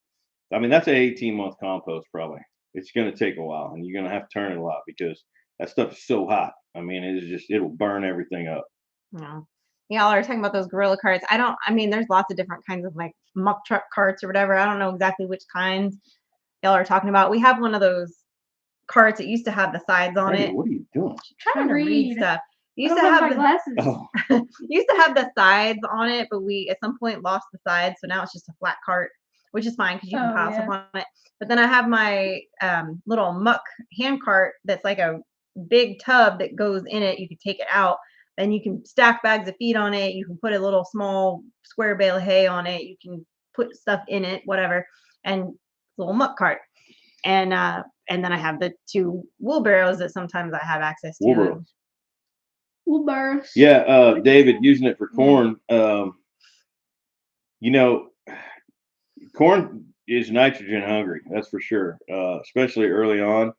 Speaker 3: that's an 18-month compost probably. It's going to take a while, and you're going to have to turn it a lot because that stuff is so hot. It'll burn everything up.
Speaker 1: Yeah. y'all are talking about those gorilla carts. I mean, there's lots of different kinds of like muck truck carts or whatever. I don't know exactly which kinds y'all are talking about. We have one of those carts. It used to have the sides on
Speaker 3: Randy,
Speaker 1: it.
Speaker 3: what are you doing?
Speaker 1: Trying to read
Speaker 4: read.
Speaker 1: stuff. It
Speaker 4: I
Speaker 1: used
Speaker 4: don't
Speaker 1: to
Speaker 4: have
Speaker 1: have
Speaker 4: my
Speaker 1: the
Speaker 4: glasses.
Speaker 3: Oh,
Speaker 1: used to have the sides on it, but we at some point lost the sides, so now it's just a flat cart, which is fine because you can
Speaker 4: Oh,
Speaker 1: pile
Speaker 4: yeah.
Speaker 1: stuff on it. But then I have my little muck hand cart that's like a big tub that goes in it. You can take it out, and you can stack bags of feed on it. You can put a little small square bale of hay on it. You can put stuff in it, whatever, and little muck cart. And then I have the two wheelbarrows that sometimes I have access to.
Speaker 3: Wheelbarrows.
Speaker 4: Wheelbarrows.
Speaker 3: Yeah, David, using it for
Speaker 1: Yeah.
Speaker 3: corn. You know, corn is nitrogen hungry, that's for sure, especially early on.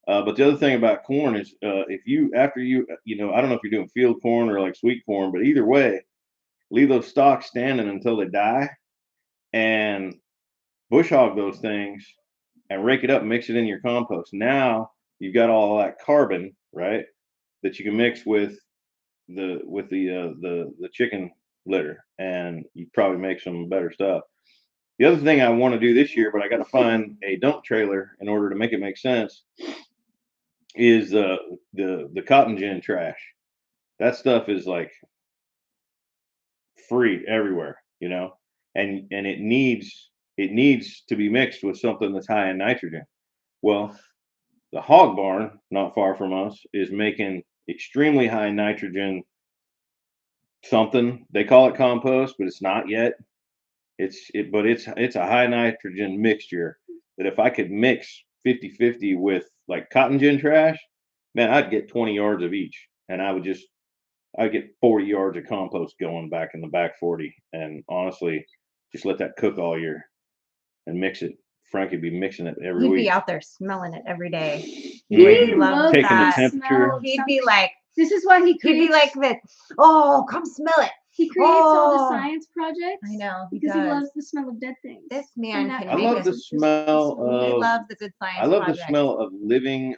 Speaker 3: But the other thing about corn is if you, after you, I don't know if you're doing field corn or like sweet corn, but either way, leave those stalks standing until they die and bush hog those things and rake it up and mix it in your compost. Now you've got all that carbon, right, that you can mix with the chicken litter, and you probably make some better stuff. The other thing I want to do this year, but I got to find a dump trailer in order to make it make sense, is the cotton gin trash. That stuff is like free everywhere, and it needs to be mixed with something that's high in nitrogen. Well, the hog barn, not far from us, is making extremely high nitrogen something. They call it compost, but it's not yet. It's a high nitrogen mixture that if I could mix 50-50 with like cotton gin trash, man, I'd get 20 yards of each, and I'd get 40 yards of compost going back in the back 40. And honestly, just let that cook all year and mix it. Frankie'd be mixing it every
Speaker 1: He'd
Speaker 3: week.
Speaker 1: be out there smelling it every day.
Speaker 3: He
Speaker 1: He loves
Speaker 3: taking the
Speaker 1: that.
Speaker 3: temperature.
Speaker 1: He'd be like,
Speaker 4: This is why he
Speaker 1: he'd
Speaker 4: creates.
Speaker 1: be like this. Oh, come smell it.
Speaker 4: He creates all
Speaker 1: Oh.
Speaker 4: the science projects.
Speaker 1: I know he
Speaker 4: because he
Speaker 1: does.
Speaker 4: loves the smell of dead things.
Speaker 1: This man
Speaker 4: that
Speaker 1: can
Speaker 3: I
Speaker 1: make
Speaker 3: love
Speaker 1: us.
Speaker 3: the smell
Speaker 1: He
Speaker 3: of.
Speaker 1: loves the good science.
Speaker 3: I love the
Speaker 1: projects.
Speaker 3: smell of living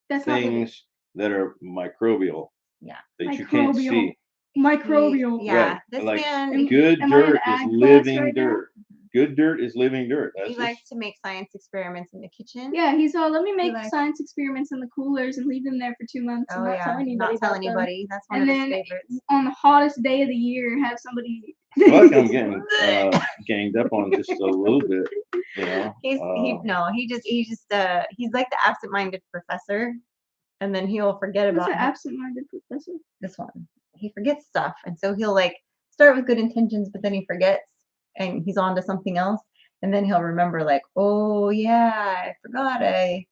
Speaker 4: That's not living.
Speaker 3: things that are microbial.
Speaker 1: Yeah.
Speaker 3: That you can't
Speaker 4: Microbial.
Speaker 3: see.
Speaker 4: Microbial.
Speaker 1: Yeah,
Speaker 3: Right.
Speaker 1: this
Speaker 3: Like,
Speaker 1: man.
Speaker 3: Good
Speaker 4: Am I in
Speaker 3: dirt is
Speaker 4: ag class
Speaker 3: living
Speaker 4: right now?
Speaker 3: dirt. Good dirt is living dirt. That's
Speaker 1: He
Speaker 3: just,
Speaker 1: likes to make science experiments in the kitchen.
Speaker 4: Yeah, he's all, let me make
Speaker 1: likes-
Speaker 4: science experiments in the coolers and leave them there for 2 months and
Speaker 1: Oh
Speaker 4: not
Speaker 1: yeah.
Speaker 4: tell anybody.
Speaker 1: Not tell
Speaker 4: about them.
Speaker 1: anybody. That's one
Speaker 4: And
Speaker 1: of his
Speaker 4: then
Speaker 1: favorites.
Speaker 4: on the hottest day of the year, have somebody.
Speaker 3: I feel like I'm getting ganged up on just a little bit.
Speaker 1: He's like the absent-minded professor, and then he'll forget
Speaker 4: What's
Speaker 1: about
Speaker 4: an absent-minded professor?
Speaker 1: this one. He forgets stuff, and so he'll like start with good intentions, but then he forgets, and he's on to something else, and then he'll remember like, oh yeah, I forgot I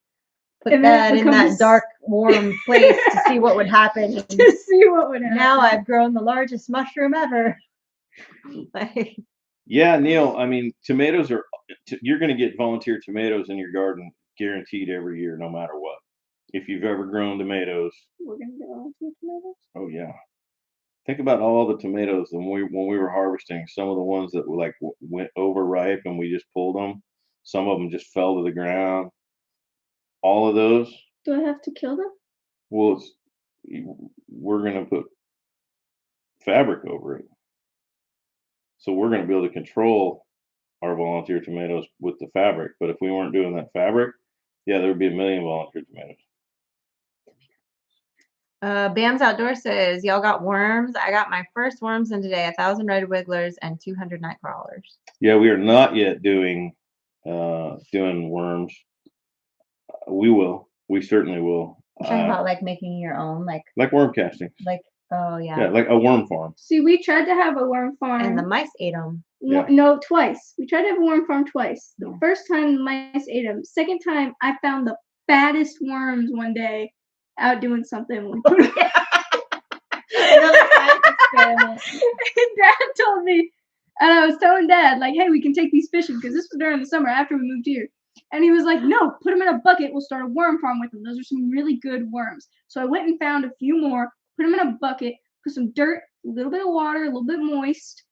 Speaker 1: put
Speaker 4: And then it
Speaker 1: that in that
Speaker 4: becomes-
Speaker 1: dark, warm place to see what would happen. And
Speaker 4: To see what would happen.
Speaker 1: now I've grown the largest mushroom ever. Like,
Speaker 3: Yeah, Neil. I mean, tomatoes are. You're going to get volunteer tomatoes in your garden guaranteed every year, no matter what. If you've ever grown tomatoes,
Speaker 4: We're gonna get all the tomatoes.
Speaker 3: oh yeah. Think about all the tomatoes when we were harvesting. Some of the ones that were like went overripe and we just pulled them. Some of them just fell to the ground. All of those.
Speaker 4: Do I have to kill them?
Speaker 3: Well, we're going to put fabric over it. So we're going to be able to control our volunteer tomatoes with the fabric. But if we weren't doing that fabric, yeah, there would be a million volunteer tomatoes.
Speaker 1: Bam's Outdoor says, y'all got worms. I got my first worms in today, 1,000 red wigglers and 200 night crawlers.
Speaker 3: Yeah, we are not yet doing worms. We will. We certainly will.
Speaker 1: You're talking about like making your own, like
Speaker 3: worm casting.
Speaker 1: oh yeah.
Speaker 3: Yeah, like a worm farm.
Speaker 4: See, we tried to have a worm farm.
Speaker 1: And the mice ate them.
Speaker 3: Yeah.
Speaker 4: No, twice. We tried to have a worm farm twice. The
Speaker 1: Yeah.
Speaker 4: first time the mice ate them. Second time, I found the fattest worms one day out doing something. We put
Speaker 1: Another science experiment.
Speaker 4: Dad told me, and I was telling Dad, like, hey, we can take these fishing because this was during the summer after we moved here. And he was like, no, put them in a bucket. We'll start a worm farm with them. Those are some really good worms. So I went and found a few more, put them in a bucket, put some dirt, a little bit of water, a little bit moist,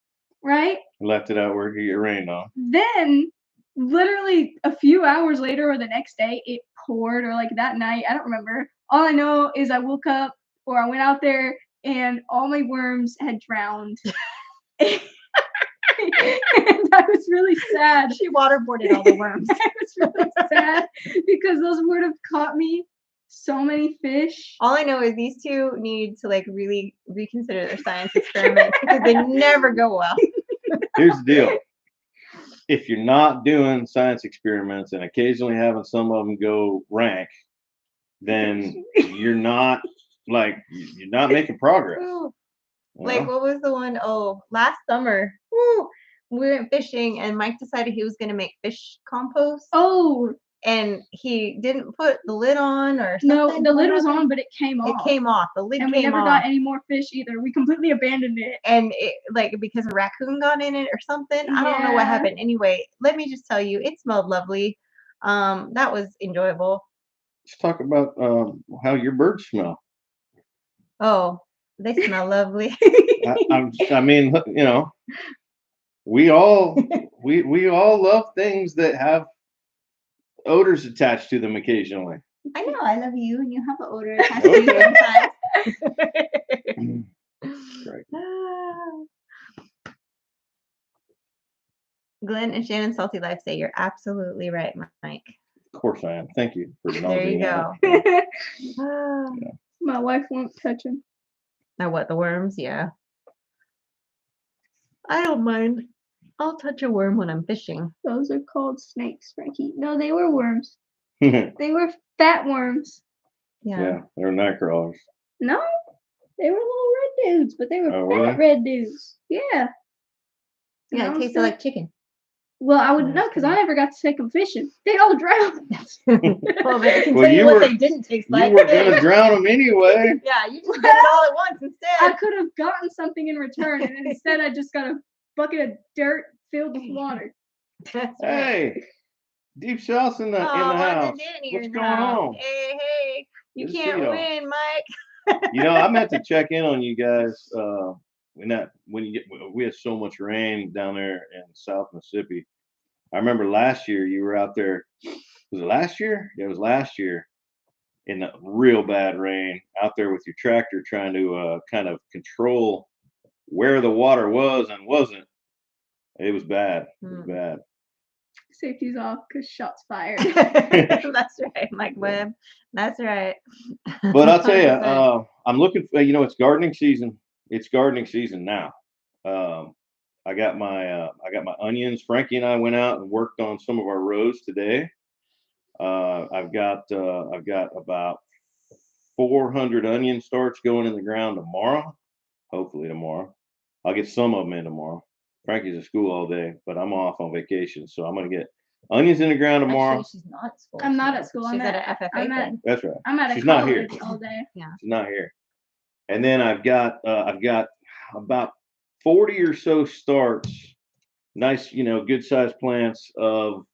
Speaker 4: right?
Speaker 3: Left it out where it could get rained on.
Speaker 4: Then, literally a few hours later or the next day, it poured, or like that night, I don't remember. All I know is I woke up or I went out there and all my worms had drowned. And I was really sad.
Speaker 1: She waterboarded all the worms.
Speaker 4: I was really sad because those would have caught me so many fish.
Speaker 1: All I know is these two need to like really reconsider their science experiments because they never go well.
Speaker 3: Here's the deal. If you're not doing science experiments and occasionally having some of them go rank, then you're not making progress.
Speaker 1: Ooh,
Speaker 3: you
Speaker 1: like
Speaker 3: know?
Speaker 1: what was the one? Oh, last summer. Woo, we went fishing and Mike decided he was gonna make fish compost.
Speaker 4: Oh
Speaker 1: And he didn't put the lid on or
Speaker 4: no,
Speaker 1: something.
Speaker 4: the lid
Speaker 1: What
Speaker 4: was
Speaker 1: happened?
Speaker 4: on, but it came
Speaker 1: It
Speaker 4: off.
Speaker 1: came off. The lid
Speaker 4: And we
Speaker 1: came
Speaker 4: never
Speaker 1: off.
Speaker 4: got any more fish either. We completely abandoned it.
Speaker 1: And it, like because a raccoon got in it or something. I don't know what
Speaker 4: Yeah.
Speaker 1: happened. Anyway, let me just tell you, it smelled lovely. That was enjoyable.
Speaker 3: Let's talk about how your birds smell.
Speaker 1: Oh, they smell lovely.
Speaker 3: I mean, you know, we all love things that have odors attached to them occasionally.
Speaker 1: I know I love you, and you have an odor attached to you sometimes.
Speaker 3: Right.
Speaker 1: Glenn and Shannon Salty Life say you're absolutely right, Mike.
Speaker 3: Of course I am. Thank you for
Speaker 1: There you
Speaker 3: acknowledging
Speaker 1: go.
Speaker 3: that.
Speaker 4: My wife won't touch him.
Speaker 1: Now what, the worms? Yeah. I don't mind. I'll touch a worm when I'm fishing.
Speaker 4: Those are called snakes, Frankie. No, they were worms.
Speaker 3: Yeah,
Speaker 4: They were fat worms.
Speaker 1: Yeah.
Speaker 3: they're night crawlers.
Speaker 4: No, they were little red dudes, but they were
Speaker 3: Oh,
Speaker 4: fat
Speaker 3: were they?
Speaker 4: red dudes. Yeah.
Speaker 1: Yeah,
Speaker 4: And I
Speaker 1: it
Speaker 4: was
Speaker 1: tasted
Speaker 4: still-
Speaker 1: like chicken.
Speaker 4: Well, I
Speaker 1: I'm
Speaker 4: wouldn't know
Speaker 1: just
Speaker 4: because I
Speaker 1: kidding.
Speaker 4: never got to take them fishing. They all drowned.
Speaker 1: Well, then I can
Speaker 3: Well,
Speaker 1: tell you
Speaker 3: you
Speaker 1: what
Speaker 3: were-
Speaker 1: they didn't taste
Speaker 3: You
Speaker 1: like.
Speaker 3: were gonna drown them anyway.
Speaker 1: Yeah, you just did it all at once
Speaker 4: I
Speaker 1: instead.
Speaker 4: could have gotten something in return, and instead I just got a bucket of dirt filled with water.
Speaker 1: That's right.
Speaker 3: Hey, Deep South's in the
Speaker 1: Oh,
Speaker 3: house.
Speaker 1: Danny
Speaker 3: What's
Speaker 1: in
Speaker 3: going
Speaker 1: house.
Speaker 3: on?
Speaker 1: Hey, you
Speaker 3: Good to see
Speaker 1: can't
Speaker 3: y'all.
Speaker 1: win, Mike.
Speaker 3: You know, I meant to check in on you guys. We had so much rain down there in South Mississippi. I remember last year you were out there. Was it last year? Yeah, it was last year in the real bad rain out there with your tractor trying to kind of control where the water was and wasn't. It was bad. It was bad.
Speaker 4: Safety's off because shots fired.
Speaker 1: That's right, Mike Webb. That's right.
Speaker 3: But I'll tell
Speaker 1: 100%.
Speaker 3: you, I'm looking for, you know, it's gardening season. It's gardening season now. I got my onions. Frankie and I went out and worked on some of our rows today. I've got about 400 onion starts going in the ground tomorrow. Hopefully tomorrow. I'll get some of them in tomorrow. Frankie's at school all day, but I'm off on vacation, so I'm gonna get onions in the ground tomorrow.
Speaker 1: Actually, she's not at school.
Speaker 4: I'm not at school.
Speaker 1: She's
Speaker 4: I'm
Speaker 1: at
Speaker 4: at-
Speaker 1: an FFA
Speaker 4: I'm at-
Speaker 1: thing.
Speaker 3: That's right.
Speaker 4: I'm at a
Speaker 3: She's not here.
Speaker 4: college all day.
Speaker 3: She's not here. And then I've got about 40 or so starts, nice, you know, good sized plants of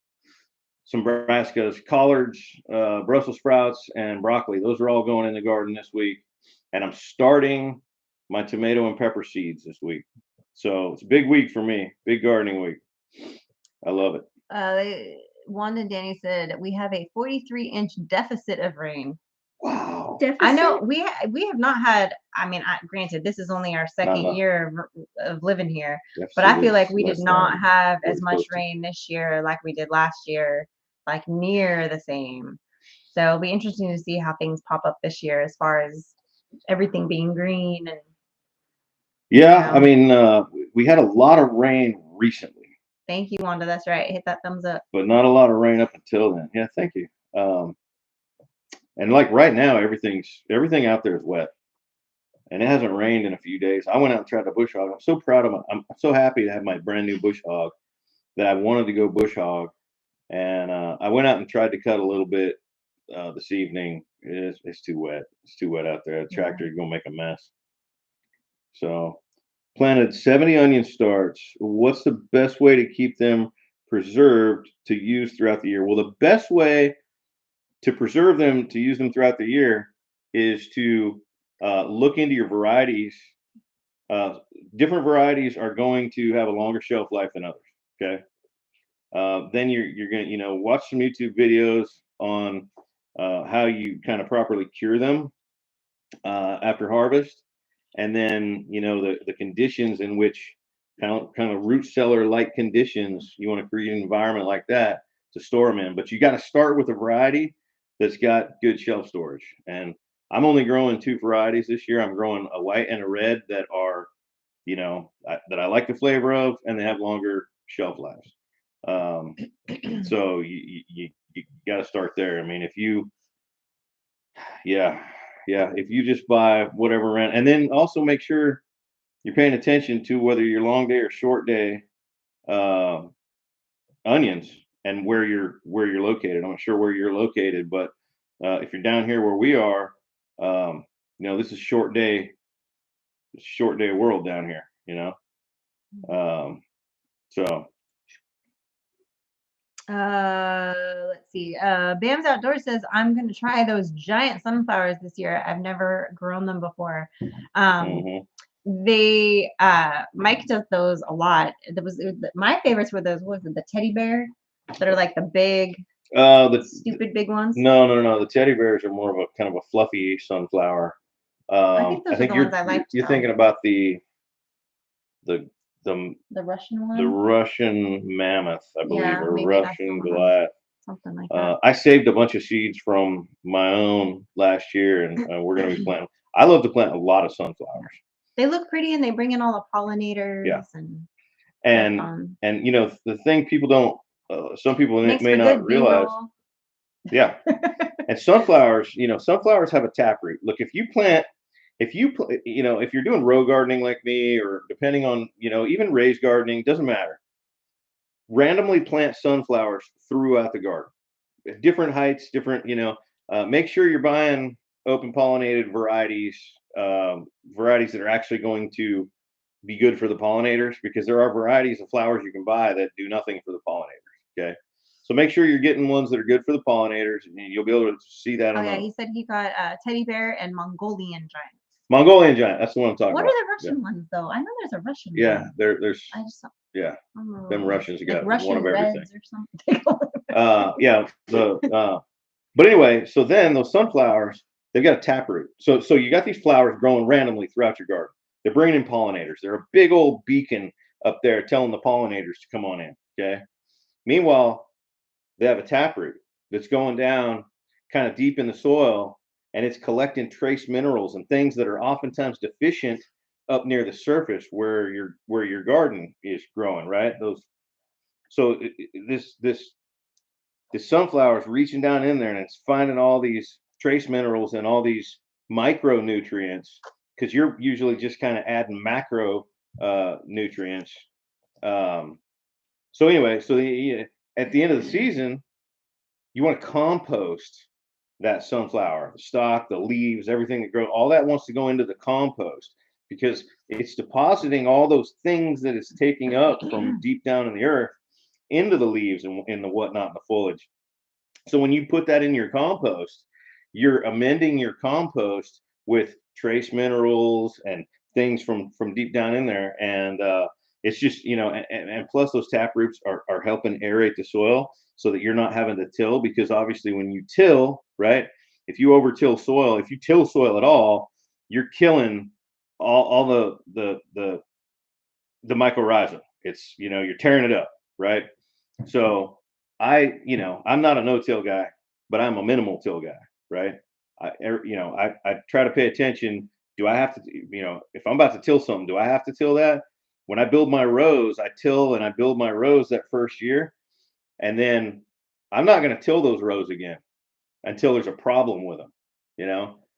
Speaker 3: some brassicas, collards, Brussels sprouts, and broccoli. Those are all going in the garden this week. And I'm starting my tomato and pepper seeds this week. So it's a big week for me, big gardening week. I love it.
Speaker 1: Wanda and Danny said we have a 43-inch deficit of rain.
Speaker 3: Wow.
Speaker 4: Deficit?
Speaker 1: I know we have not had. I mean, granted, this is only our second
Speaker 3: Not.
Speaker 1: year of living here, but I feel like we did not have as much rain this year like we did last year, like near the same. So it'll be interesting to see how things pop up this year as far as everything being green and.
Speaker 3: Yeah, I mean, we had a lot of rain recently.
Speaker 1: Thank you, Wanda. That's right. Hit that thumbs up.
Speaker 3: But not a lot of rain up until then. Yeah, thank you. And like right now, everything out there is wet, and it hasn't rained in a few days. I went out and tried to bush hog. I'm so proud of I'm so happy to have my brand new bush hog that I wanted to go bush hog, and I went out and tried to cut a little bit this evening. It's too wet. It's too wet out there. The tractor is gonna make a mess. So planted 70 onion starts. What's the best way to keep them preserved to use throughout the year? Well, the best way to preserve them to use them throughout the year is to look into your varieties. Different varieties are going to have a longer shelf life than others. Okay. Then you're gonna watch some YouTube videos on how you kind of properly cure them after harvest. and then the conditions in which kind of root cellar like conditions you want to create an environment like that to store them in. But you got to start with a variety that's got good shelf storage. And I'm only growing 2 varieties this year. I'm growing a white and a red that are that I like the flavor of, and they have longer shelf lives. So you got to start there. I mean, if you if you just buy whatever rent, and then also make sure you're paying attention to whether you're long day or short day onions and where you're located. I'm not sure where you're located, but if you're down here where we are, this is short day world down here. So
Speaker 1: Let's see. Bam's Outdoors says, I'm going to try those giant sunflowers this year. I've never grown them before.
Speaker 3: mhm.
Speaker 1: They Mike does those a lot. My favorites were those, what was it, the teddy bear that are like the big
Speaker 3: the
Speaker 1: stupid big ones.
Speaker 3: no, the teddy bears are more of a kind of a fluffy sunflower.
Speaker 1: I think those are the ones I liked.
Speaker 3: You're thinking about the
Speaker 1: Russian one.
Speaker 3: the Russian mammoth, I believe,
Speaker 1: Yeah,
Speaker 3: or
Speaker 1: maybe that's
Speaker 3: Russian
Speaker 1: the one.
Speaker 3: Goliath.
Speaker 1: Something like that.
Speaker 3: I saved a bunch of seeds from my own last year, and we're going to be planting. I love to plant a lot of sunflowers.
Speaker 1: They look pretty, and they bring in all the pollinators.
Speaker 3: Yeah.
Speaker 1: And
Speaker 3: the thing people don't, some people
Speaker 1: makes
Speaker 3: may
Speaker 1: for
Speaker 3: not
Speaker 1: good
Speaker 3: realize.
Speaker 1: B-roll.
Speaker 3: Yeah. And sunflowers, sunflowers have a taproot. Look, if you're doing row gardening like me, or depending on, even raised gardening, doesn't matter. Randomly plant sunflowers throughout the garden, at different heights, different, make sure you're buying open pollinated varieties, varieties that are actually going to be good for the pollinators, because there are varieties of flowers you can buy that do nothing for the pollinators. Okay. So make sure you're getting ones that are good for the pollinators, and you'll be able to see that.
Speaker 1: Oh, yeah. He said he got teddy bear and Mongolian giant.
Speaker 3: Mongolian giant. That's the one I'm talking
Speaker 1: What
Speaker 3: about.
Speaker 1: are the Russian ones, though? I know there's a Russian
Speaker 3: Yeah,
Speaker 1: one.
Speaker 3: there's.
Speaker 1: I just
Speaker 3: Yeah, them Russians
Speaker 1: like
Speaker 3: got
Speaker 1: Russian
Speaker 3: one of everything.
Speaker 1: reds or something.
Speaker 3: Yeah. But anyway, so then those sunflowers, they've got a taproot. So you got these flowers growing randomly throughout your garden. They're bringing in pollinators. They're a big old beacon up there telling the pollinators to come on in. Okay. Meanwhile, they have a taproot that's going down kind of deep in the soil, and it's collecting trace minerals and things that are oftentimes deficient up near the surface where your garden is growing, right? This sunflower is reaching down in there, and it's finding all these trace minerals and all these micronutrients, because you're usually just kind of adding macro nutrients. So anyway, at the end of the season, you want to compost that sunflower, the stalk, the leaves, everything that grows, all that wants to go into the compost, because it's depositing all those things that it's taking up from deep down in the earth into the leaves and in the whatnot, the foliage. So when you put that in your compost, you're amending your compost with trace minerals and things from deep down in there. And it's just, and plus those tap roots are helping aerate the soil so that you're not having to till, because obviously when you till, right, if you over-till soil, if you till soil at all, you're killing all the mycorrhiza. It's, you're tearing it up, right? So I'm not a no-till guy, but I'm a minimal till guy, right? I try to pay attention. Do I have to, if I'm about to till something, do I have to till that? When I build my rows, I till and I build my rows that first year, and then I'm not going to till those rows again until there's a problem with them,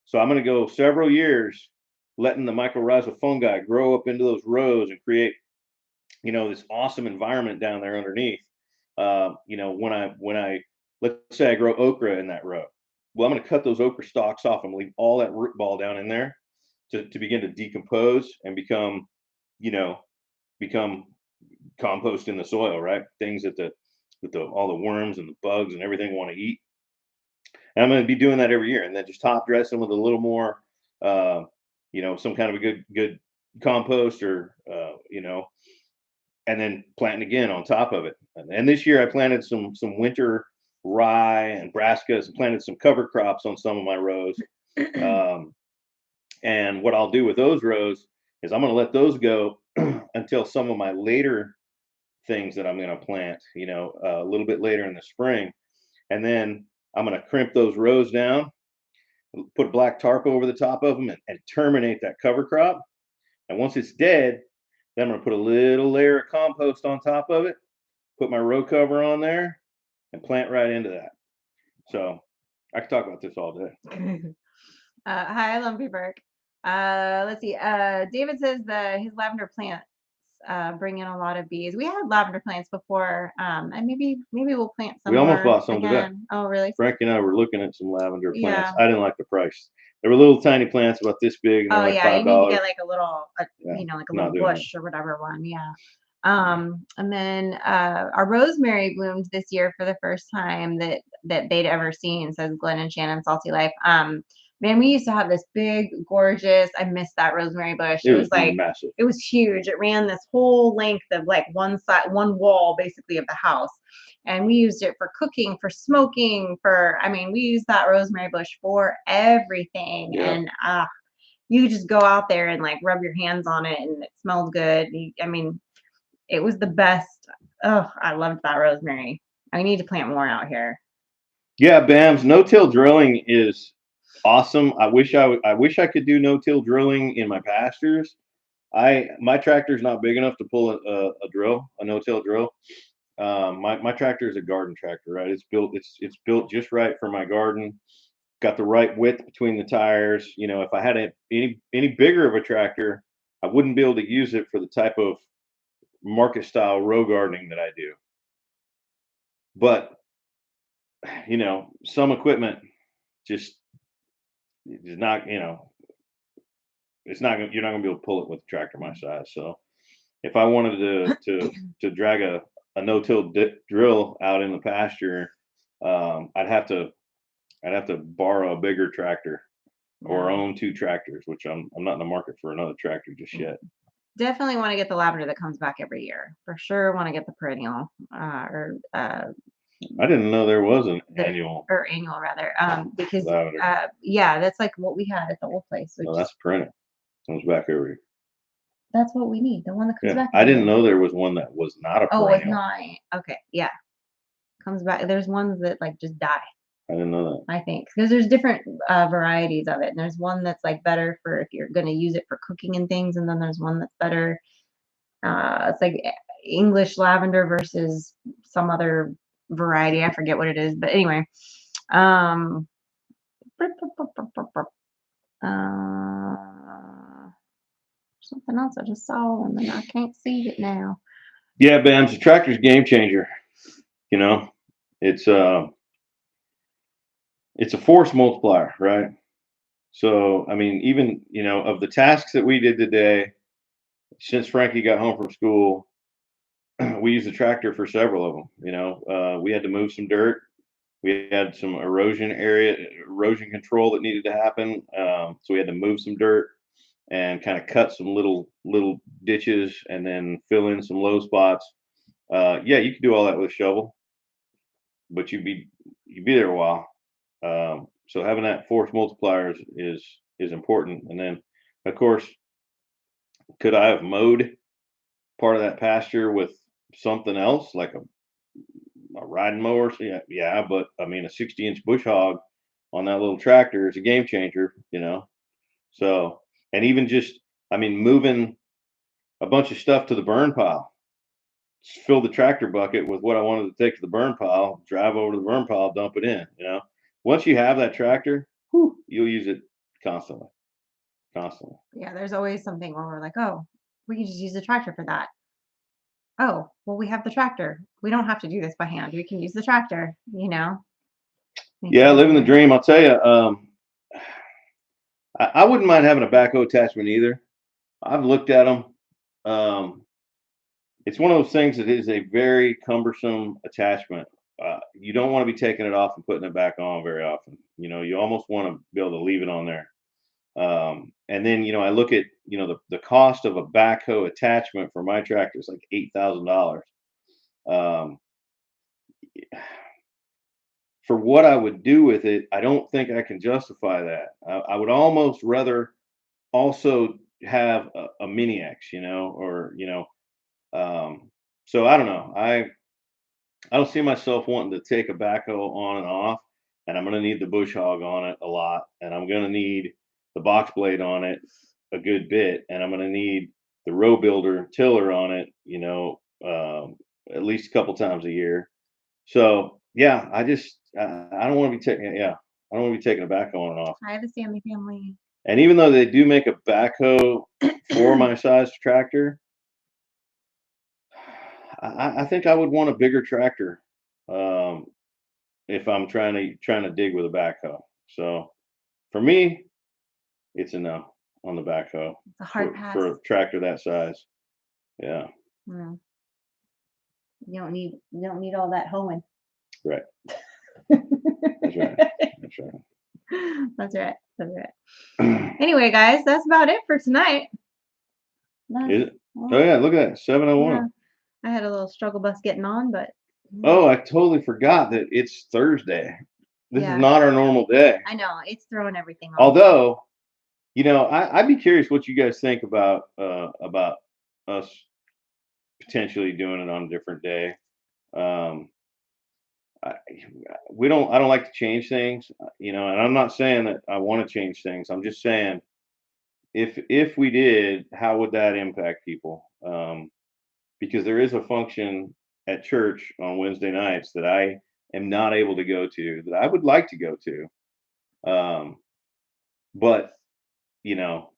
Speaker 3: So I'm going to go several years letting the mycorrhizal fungi grow up into those rows and create, this awesome environment down there underneath. When I let's say I grow okra in that row, well, I'm going to cut those okra stalks off and leave all that root ball down in there to begin to decompose and become compost in the soil, right? Things that all the worms and the bugs and everything want to eat. And I'm going to be doing that every year, and then just top dress them with a little more, some kind of a good compost, or and then planting again on top of it. And this year I planted some winter rye and brassicas, and planted some cover crops on some of my rows. And what I'll do with those rows is I'm going to let those go until some of my later things that I'm going to plant, a little bit later in the spring. And then I'm going to crimp those rows down, put black tarp over the top of them, and terminate that cover crop. And once it's dead, then I'm going to put a little layer of compost on top of it, put my row cover on there, and plant right into that. So I could talk about this all day.
Speaker 1: Hi, Lumpy Burke. Let's see. David says that his lavender plants bring in a lot of bees. We had lavender plants before, and maybe we'll plant some
Speaker 3: We almost
Speaker 1: more
Speaker 3: bought some today.
Speaker 1: again. Oh, really?
Speaker 3: Frankie and I were looking at some lavender plants.
Speaker 1: Yeah.
Speaker 3: I didn't like the price. They were little tiny plants about this big, and
Speaker 1: Oh,
Speaker 3: they're like
Speaker 1: yeah. You need to
Speaker 3: $5.
Speaker 1: get like a little,
Speaker 3: Yeah,
Speaker 1: like a
Speaker 3: not
Speaker 1: little
Speaker 3: doing
Speaker 1: bush or whatever one. Yeah. And then our rosemary bloomed this year for the first time that they'd ever seen, says Glenn and Shannon Salty Life. Man, we used to have this big, gorgeous, I missed that rosemary bush.
Speaker 3: It
Speaker 1: It
Speaker 3: was
Speaker 1: was like,
Speaker 3: massive.
Speaker 1: it was huge. It ran this whole length of like one wall basically of the house. And we used it for cooking, for smoking, we used that rosemary bush for everything.
Speaker 3: Yeah.
Speaker 1: And you could just go out there and like rub your hands on it and it smelled good. It was the best. Oh, I loved that rosemary. I need to plant more out here.
Speaker 3: Yeah, BAMS. No-till drilling is awesome. I wish I could do no-till drilling in my pastures. My tractor's not big enough to pull a no-till drill. My tractor is a garden tractor, right? It's built just right for my garden. Got the right width between the tires. If I had any bigger of a tractor, I wouldn't be able to use it for the type of market style row gardening that I do. But some equipment just is not, it's not you're not gonna be able to pull it with a tractor my size. So if I wanted to drag a no-till drill out in the pasture, I'd have to borrow a bigger tractor or own 2 tractors, which I'm not in the market for another tractor just yet.
Speaker 1: Definitely want to get the lavender that comes back every year. For sure want to get the perennial
Speaker 3: I didn't know there was an annual
Speaker 1: rather. Because
Speaker 3: lavender.
Speaker 1: yeah, that's like what we had at the old place.
Speaker 3: No, that's perennial. Comes back every year.
Speaker 1: That's what we need. The one that comes
Speaker 3: Yeah,
Speaker 1: back.
Speaker 3: I didn't know there was one that was not a
Speaker 1: Oh,
Speaker 3: perennial.
Speaker 1: it's not. Okay, yeah. Comes back. There's ones that like just die,
Speaker 3: I didn't know that.
Speaker 1: I think, because there's different varieties of it. And there's one that's like better for if you're going to use it for cooking and things. And then there's one that's better. It's like English lavender versus some other variety. I forget what it is. But anyway. Something else I just saw and then I can't see it now.
Speaker 3: Yeah, BAMS, the tractor's a game changer. It's a force multiplier, right? So I mean, even of the tasks that we did today, since Frankie got home from school, we used the tractor for several of them. We had to move some dirt. We had some erosion control that needed to happen. So we had to move some dirt and kind of cut some little ditches and then fill in some low spots. Yeah, you could do all that with a shovel, but you'd be there a while. So having that force multiplier is important. And then, of course, could I have mowed part of that pasture with something else like a riding mower? So yeah, but I mean, a 60-inch bush hog on that little tractor is a game changer. So, and even just, I mean, moving a bunch of stuff to the burn pile, just fill the tractor bucket with what I wanted to take to the burn pile, drive over to the burn pile, dump it in. Once you have that tractor, you'll use it constantly.
Speaker 1: Yeah, there's always something where we're like, oh, we can just use the tractor for that. Oh, well, we have the tractor. We don't have to do this by hand. We can use the tractor.
Speaker 3: Yeah, living the dream. I'll tell you. I wouldn't mind having a backhoe attachment either. I've looked at them. It's one of those things that is a very cumbersome attachment. You don't want to be taking it off and putting it back on very often. You almost want to be able to leave it on there. And then, I look at, the cost of a backhoe attachment for my tractor is like $8,000. For what I would do with it, I don't think I can justify that. I would almost rather also have a mini X, or so I don't know. I don't see myself wanting to take a backhoe on and off, and I'm going to need the bush hog on it a lot, and I'm going to need the box blade on it a good bit, and I'm going to need the row builder tiller on it, at least a couple times a year. So yeah, I don't want to be taking I don't want to be taking a backhoe on and off.
Speaker 1: I have a Sammy family.
Speaker 3: And even though they do make a backhoe for my size tractor, I think I would want a bigger tractor if I'm trying to dig with a backhoe. So for me, it's a no on the backhoe
Speaker 1: It's a hard pass.
Speaker 3: for a tractor that size. Yeah,
Speaker 1: Mm. You don't need all that hoeing.
Speaker 3: right. That's right. That's right.
Speaker 1: That's right. That's right. Anyway, guys, that's about it for tonight.
Speaker 3: Is it? Oh yeah, look at that, 7:01.
Speaker 1: Yeah. I had a little struggle bus getting on, but
Speaker 3: Oh, I totally forgot that it's Thursday. This
Speaker 1: Yeah.
Speaker 3: is not our normal day.
Speaker 1: I know it's throwing everything off.
Speaker 3: Although, I'd be curious what you guys think about us potentially doing it on a different day. Um, I, I don't like to change things, and I'm not saying that I want to change things. I'm just saying if we did, how would that impact people? Because there is a function at church on Wednesday nights that I am not able to go to that I would like to go to. But you know,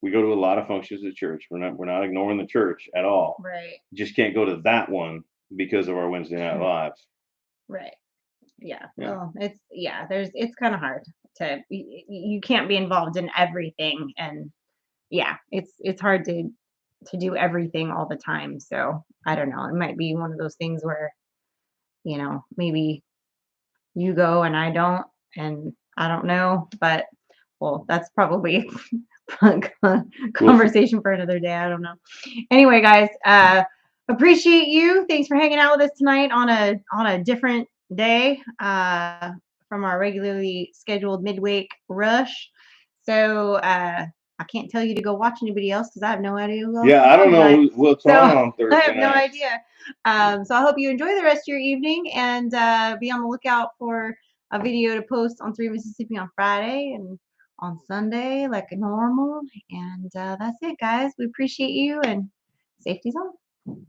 Speaker 3: we go to a lot of functions at church. We're not ignoring the church at all.
Speaker 1: Right.
Speaker 3: Just can't go to that one because of our Wednesday night lives.
Speaker 1: Right. Yeah.
Speaker 3: Yeah.
Speaker 1: Well, it's kind of hard you can't be involved in everything, and yeah, it's hard to do everything all the time. So I don't know. It might be one of those things where, maybe you go and I don't, and I don't know, but well, that's probably a conversation for another day. I don't know. Anyway, guys, appreciate you. Thanks for hanging out with us tonight on a different day from our regularly scheduled midweek rush. So I can't tell you to go watch anybody else because I have no idea who else
Speaker 3: Yeah,
Speaker 1: is
Speaker 3: I don't
Speaker 1: on tonight.
Speaker 3: know what's
Speaker 1: So,
Speaker 3: on Thursday
Speaker 1: I have no
Speaker 3: night.
Speaker 1: idea. So I hope you enjoy the rest of your evening, and be on the lookout for a video to post on 3 Mississippi on Friday and on Sunday like normal. And that's it, guys. We appreciate you, and safety's on.